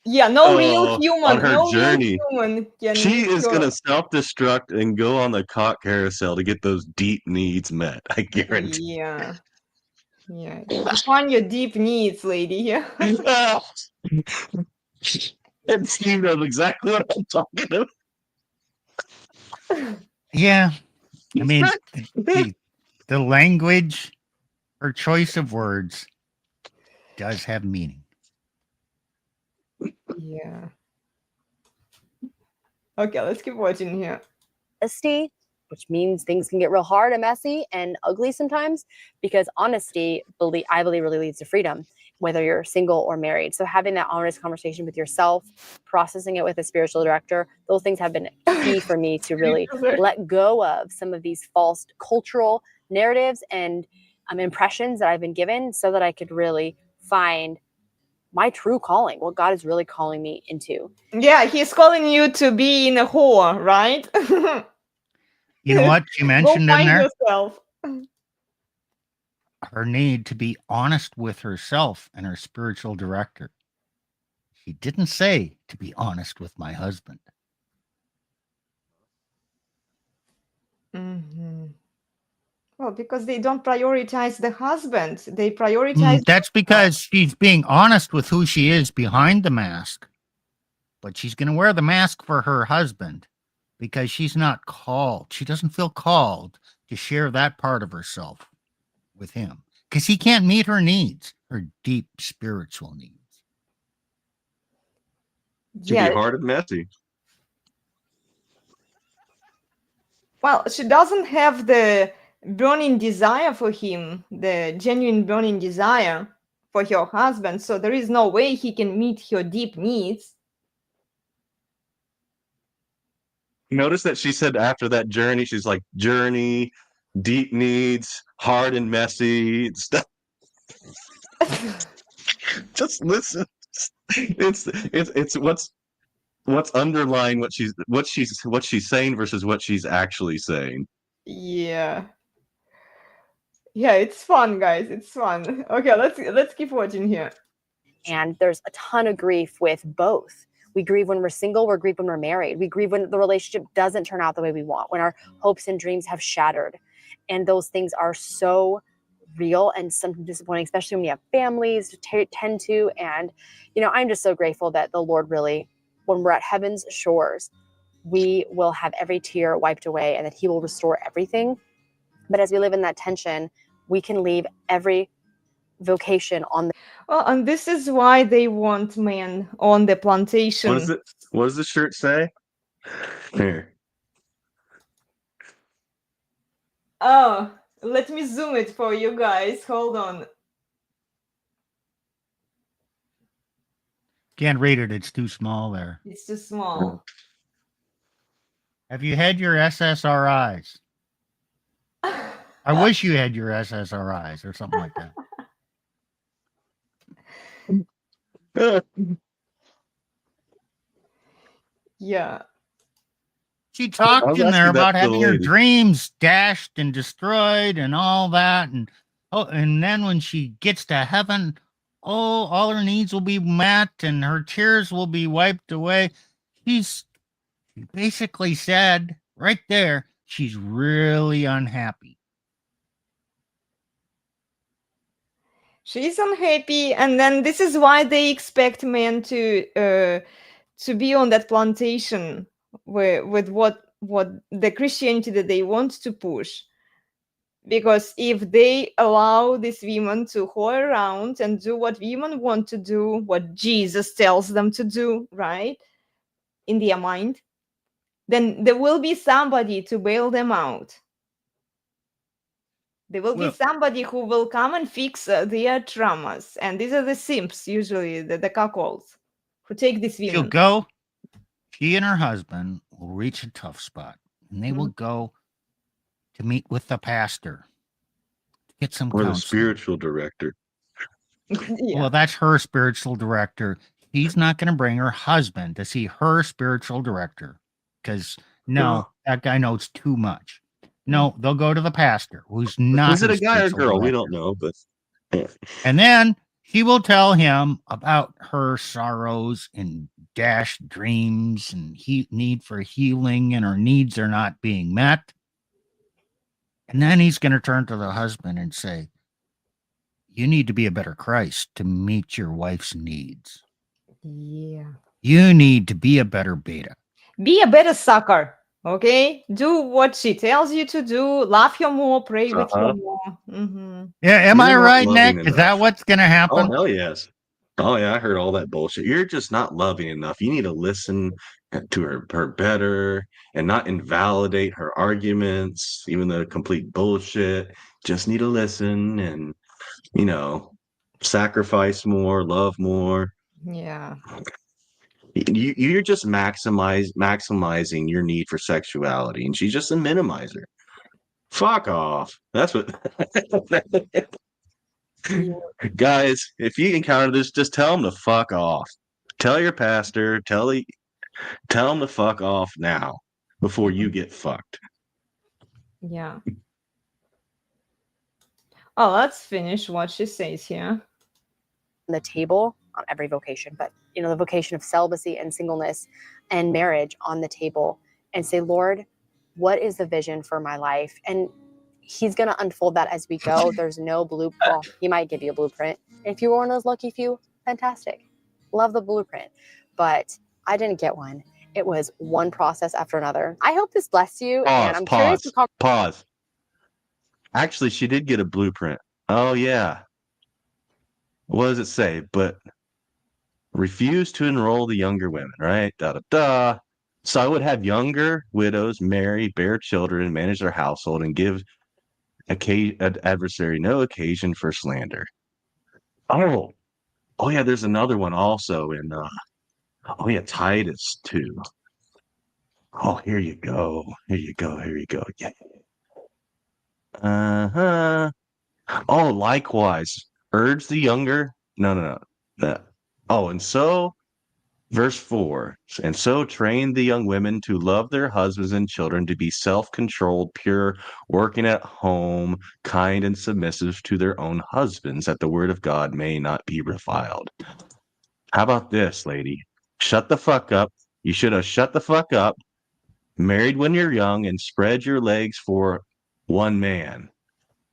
Yeah, no real On human, her no real journey, human can she meet is your. going to self-destruct and go on the cock carousel to get those deep needs met. I guarantee. Yeah, yeah. Define your deep needs, lady. Yeah. And Steve knows exactly what I'm talking about. Yeah. I mean, the language or choice of words does have meaning. Yeah. Okay, let's keep watching here. Honesty, which means things can get real hard and messy and ugly sometimes, because honesty, I believe, really leads to freedom, whether you're single or married. So having that honest conversation with yourself, processing it with a spiritual director, those things have been key for me to really let go of some of these false cultural narratives and impressions that I've been given, so that I could really find my true calling, what God is really calling me into. Yeah, he's calling you to be in a whore, right? You know what you Go mentioned in find there? yourself. Her need to be honest with herself and her spiritual director. She didn't say to be honest with my husband. Mm-hmm. Well, because they don't prioritize the husband. They prioritize. That's because she's being honest with who she is behind the mask. But she's going to wear the mask for her husband because she's not called. She doesn't feel called to share that part of herself with him because he can't meet her needs, her deep spiritual needs. To be hard and messy. Well, she doesn't have the burning desire for him, the genuine burning desire for her husband. So there is no way he can meet her deep needs. Notice that she said after that journey, she's like, journey, deep needs, hard and messy stuff. Just listen. It's what's underlying what she's saying versus what she's actually saying. Yeah. Yeah, it's fun, guys. It's fun. Okay, let's keep watching here. And there's a ton of grief with both. We grieve when we're single, we grieve when we're married, we grieve when the relationship doesn't turn out the way we want, when our hopes and dreams have shattered. And those things are so real and sometimes disappointing, especially when you have families to tend to. And, you know, I'm just so grateful that the Lord really, when we're at heaven's shores, we will have every tear wiped away and that he will restore everything. But as we live in that tension, we can leave every vocation on the Well, and this is why they want men on the plantation. What is it? What does the shirt say? Here. Oh, let me zoom it for you guys. Hold on. Can't read it. It's too small there. It's too small. Have you had your SSRIs? I wish you had your SSRIs or something like that. Yeah. She talked in there about having her lady. dreams dashed and destroyed and all that. And then when she gets to heaven, all her needs will be met and her tears will be wiped away. She basically said right there, she's really unhappy. She's unhappy, and then this is why they expect men to be on that plantation with what the Christianity that they want to push. Because if they allow these women to whore around and do what women want to do, what Jesus tells them to do, right, in their mind, then there will be somebody to bail them out. There will be somebody who will come and fix their traumas. And these are the simps, usually, the cuckolds, who take these women. She'll go, she and her husband will reach a tough spot, and they will go to meet with the pastor, get some Or counseling. the spiritual director. Yeah. Well, that's her spiritual director. He's not going to bring her husband to see her spiritual director because that guy knows too much. No, they'll go to the pastor, who's not. Is it her a guy or spiritual girl? We director. don't know, but yeah. And then he will tell him about her sorrows and dashed dreams and need for healing, and her needs are not being met. And then he's going to turn to the husband and say, you need to be a better Christ to meet your wife's needs. Yeah. You need to be a better beta. Be a better sucker. Okay? Do what she tells you to do. Love her more. Pray with her more. Mm-hmm. Yeah, am You're I not right, loving Nick? Is that enough. what's going to happen? Oh, hell yes. Oh, yeah, I heard all that bullshit. You're just not loving enough. You need to listen to her better and not invalidate her arguments, even though they're complete bullshit. Just need to listen and, you know, sacrifice more, love more. Yeah. You're just maximizing your need for sexuality, and she's just a minimizer. Fuck off. That's what. Guys, if you encounter this, just tell them to fuck off. Tell your pastor, tell them to fuck off now before you get fucked. Yeah. Oh, let's finish what she says here. the table on every vocation, but you know, the vocation of celibacy and singleness and marriage on the table, and say, Lord, what is the vision for my life? And he's going to unfold that as we go. There's no blueprint. Well, he might give you a blueprint. If you were one of those lucky few, fantastic. Love the blueprint. But I didn't get one. It was one process after another. I hope this blessed you. And I'm curious. Pause. Actually, she did get a blueprint. Oh, yeah. What does it say? But refuse to enroll the younger women, right? Da da da. So I would have younger widows marry, bear children, manage their household, and give an adversary no occasion for slander. Oh yeah. There's another one also in. Oh yeah, Titus too. Oh, here you go. Here you go. Here you go. Yeah. Uh-huh. Oh, likewise, urge the younger. No. Oh, and so Verse 4, and so train the young women to love their husbands and children, to be self-controlled, pure, working at home, kind and submissive to their own husbands, that the word of God may not be reviled. How about this, lady? Shut the fuck up. You should have shut the fuck up, married when you're young, and spread your legs for one man.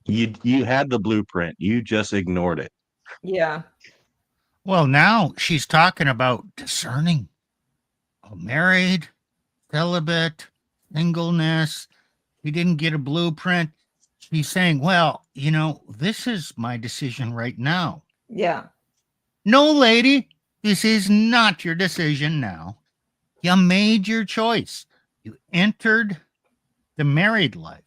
You had the blueprint. You just ignored it. Yeah. Well, now she's talking about discerning. Married, celibate, singleness. She didn't get a blueprint. She's saying, well, this is my decision right now. Yeah. No, lady, this is not your decision now. You made your choice. You entered the married life.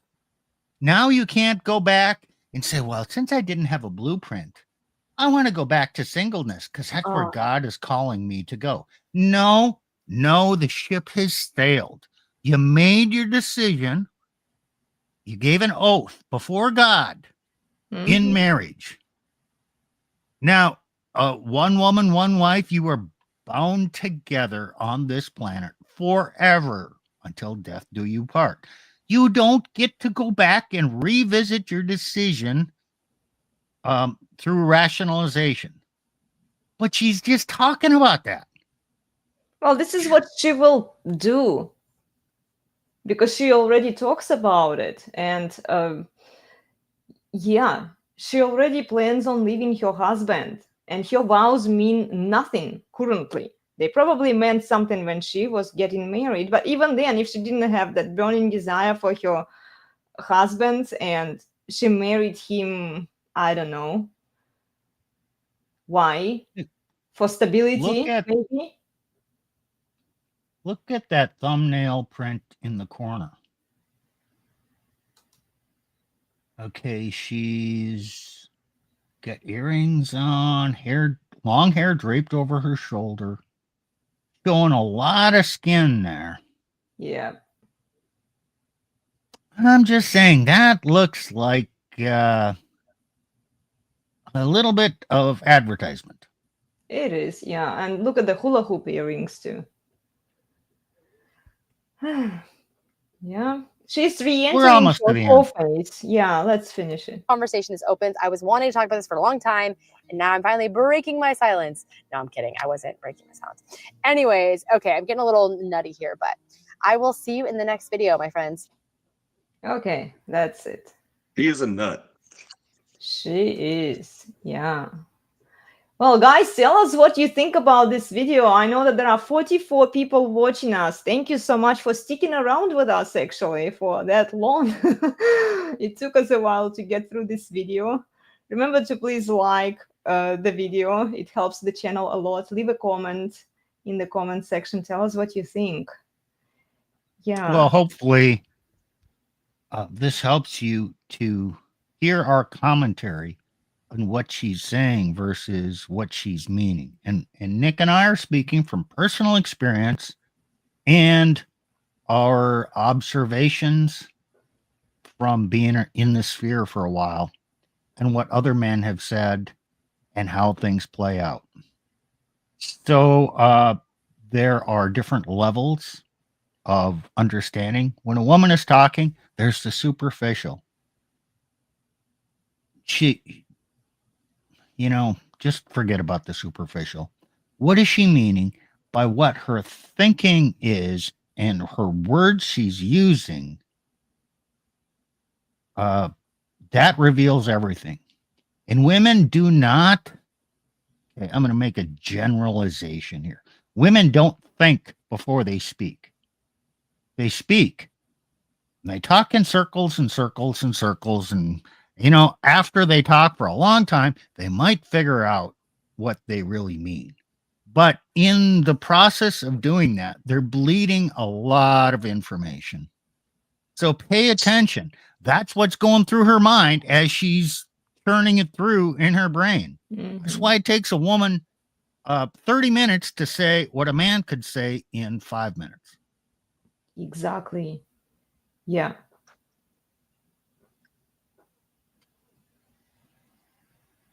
Now you can't go back and say, well, since I didn't have a blueprint, I want to go back to singleness because that's where God is calling me to go. No, the ship has sailed. You made your decision. You gave an oath before God in marriage. Now, one woman, one wife, you are bound together on this planet forever until death do you part. You don't get to go back and revisit your decision through rationalization. But she's just talking about that. Well, this is what she will do because she already talks about it. And yeah, she already plans on leaving her husband, and her vows mean nothing currently. They probably meant something when she was getting married. But even then, if she didn't have that burning desire for her husband and she married him, I don't know why, for stability, maybe. Look at that thumbnail print in the corner. Okay, she's got earrings on, long hair draped over her shoulder, showing a lot of skin there. Yeah. I'm just saying that looks like a little bit of advertisement. It is, yeah. And look at the hula hoop earrings too. Yeah. She's re-entering her face. Yeah, let's finish it. Conversation is opened. I was wanting to talk about this for a long time, and now I'm finally breaking my silence. No, I'm kidding. I wasn't breaking my silence. Anyways, okay, I'm getting a little nutty here, but I will see you in the next video, my friends. Okay, that's it. He is a nut. She is, yeah. Well, guys, tell us what you think about this video. I know that there are 44 people watching us. Thank you so much for sticking around with us, actually, for that long. It took us a while to get through this video. Remember to please like the video. It helps the channel a lot. Leave a comment in the comment section. Tell us what you think. Yeah. Well, hopefully this helps you to hear our commentary on what she's saying versus what she's meaning. And Nick and I are speaking from personal experience and our observations from being in the sphere for a while and what other men have said and how things play out. So there are different levels of understanding. When a woman is talking, there's the superficial. Just forget about the superficial. What is she meaning by what her thinking is and her words she's using? That reveals everything. And women do not, okay, I'm going to make a generalization here. Women don't think before they speak. They speak. And they talk in circles and circles and circles, and after they talk for a long time, they might figure out what they really mean. But in the process of doing that, they're bleeding a lot of information. So pay attention. That's what's going through her mind as she's turning it through in her brain. That's why it takes a woman 30 minutes to say what a man could say in 5 minutes. Exactly. Yeah.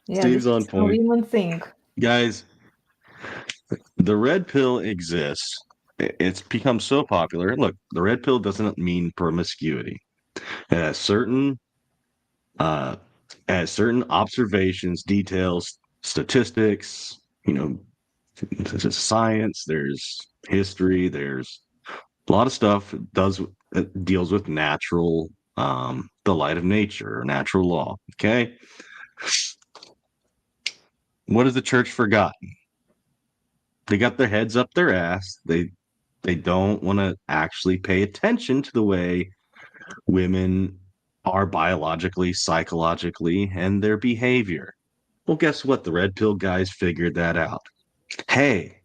Yeah, Steve's on point. Women think. Guys, The red pill exists. It's become so popular. Look, the red pill doesn't mean promiscuity. It has certain observations, details, statistics. There's science. There's history. There's a lot of stuff that deals with the light of nature or natural law. Okay. What has the church forgotten? They got their heads up their ass. They don't want to actually pay attention to the way women are biologically, psychologically, and their behavior. Well, guess what? The red pill guys figured that out. Hey,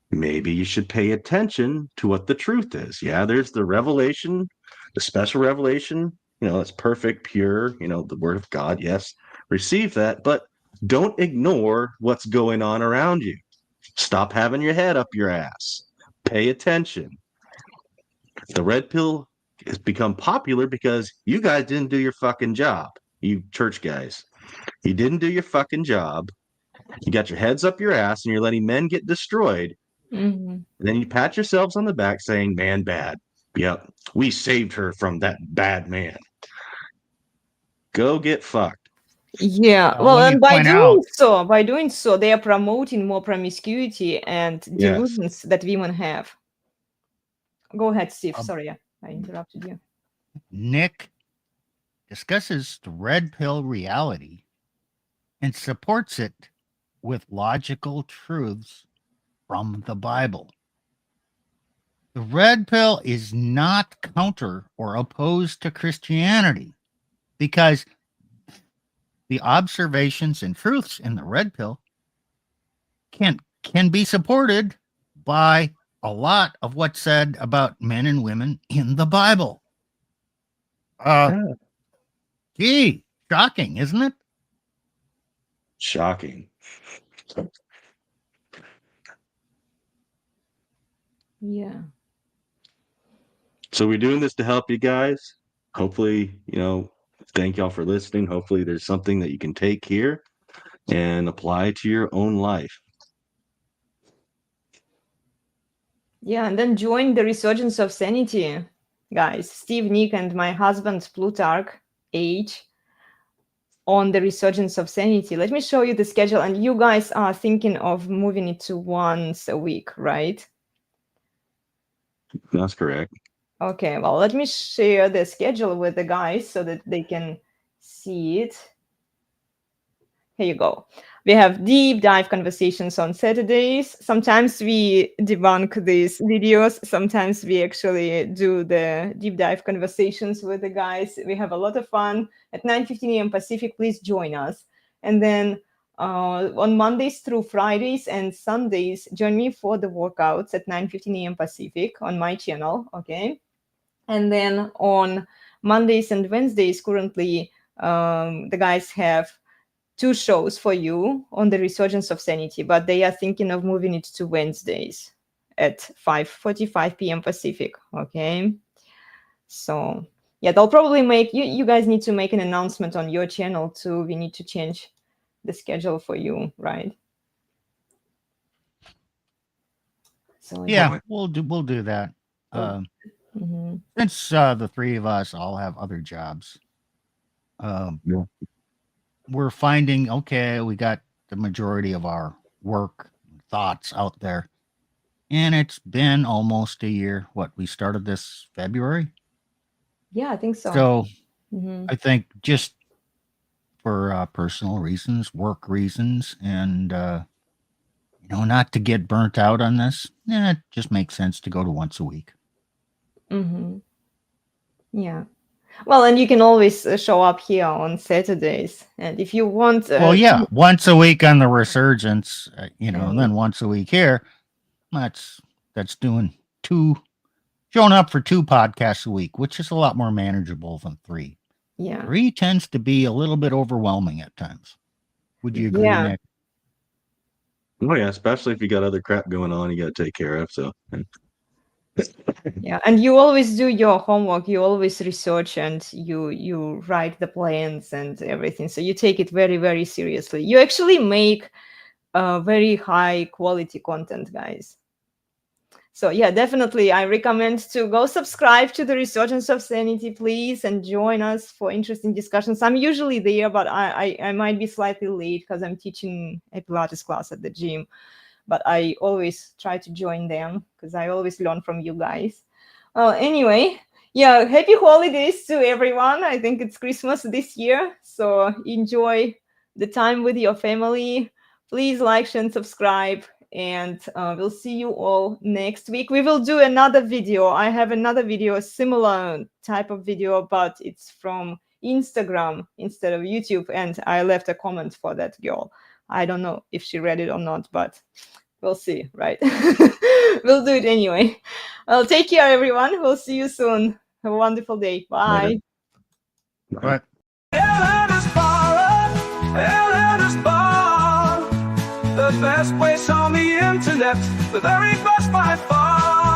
maybe you should pay attention to what the truth is. Yeah, there's the revelation, the special revelation, that's perfect, pure, the word of God. Yes, receive that, but don't ignore what's going on around you. Stop having your head up your ass. Pay attention. The red pill has become popular because you guys didn't do your fucking job. You church guys. You didn't do your fucking job. You got your heads up your ass and you're letting men get destroyed. Mm-hmm. And then you pat yourselves on the back saying, man, bad. Yep. We saved her from that bad man. Go get fucked. Yeah, well, let me and by point out, doing so, they are promoting more promiscuity and Yes. delusions that women have. Go ahead, Steve. Um, Sorry, I interrupted you. Nick discusses the red pill reality and supports it with logical truths from the Bible. The red pill is not counter or opposed to Christianity because the observations and truths in the red pill can be supported by a lot of what's said about men and women in the Bible. Gee, shocking, isn't it? Shocking. Yeah. So we're doing this to help you guys. Hopefully, thank y'all for listening. Hopefully there's something that you can take here and apply to your own life. Yeah, and then join the Resurgence of Sanity, guys. Steve, Nick, and my husband Plutarch H on the Resurgence of Sanity. Let me show you the schedule. And you guys are thinking of moving it to once a week, right? That's correct. Okay, well, let me share the schedule with the guys so that they can see it. Here you go. We have deep dive conversations on Saturdays. Sometimes we debunk these videos. Sometimes we actually do the deep dive conversations with the guys. We have a lot of fun at 9:15 a.m. Pacific. Please join us. And then on Mondays through Fridays and Sundays, join me for the workouts at 9:15 a.m. Pacific on my channel. Okay. And then on Mondays and Wednesdays, currently, the guys have 2 shows for you on the Resurgence of Sanity, but they are thinking of moving it to Wednesdays at 5:45 p.m. Pacific. Okay. So yeah, they'll probably make you guys need to make an announcement on your channel too. We need to change the schedule for you, right? So Yeah, we'll do that. Mhm. Since the 3 of us all have other jobs, Yeah. we're finding, okay, we got the majority of our work thoughts out there. And it's been almost a year. What, we started this February? Yeah, I think so. So Mhm. I think just for personal reasons, work reasons, and not to get burnt out on this, it just makes sense to go to once a week. Mhm. Yeah. Well, and you can always show up here on Saturdays, and if you want, Well, yeah, once a week on the Resurgence, and then once a week here. That's doing showing up for 2 podcasts a week, which is a lot more manageable than 3. yeah, 3 tends to be a little bit overwhelming at times. Would you agree, Yeah. Nick? Oh yeah, especially if you got other crap going on you got to take care of. So yeah, and you always do your homework. You always research and you write the plans and everything. So you take it very, very seriously. You actually make very high quality content, guys. So yeah, definitely I recommend to go subscribe to the Resurgence of Sanity, please, and join us for interesting discussions. I'm usually there, but I might be slightly late because I'm teaching a Pilates class at the gym. But I always try to join them because I always learn from you guys. Anyway, yeah, happy holidays to everyone. I think it's Christmas this year, so enjoy the time with your family. Please like, share, and subscribe. And we'll see you all next week. We will do another video. I have another video, a similar type of video, but it's from Instagram instead of YouTube. And I left a comment for that girl. I don't know if she read it or not, but we'll see, right? We'll do it anyway. Well, take care, everyone. We'll see you soon. Have a wonderful day. Bye. But Elena's Barre, Elena's Barre, the best place on the internet, the very best by far.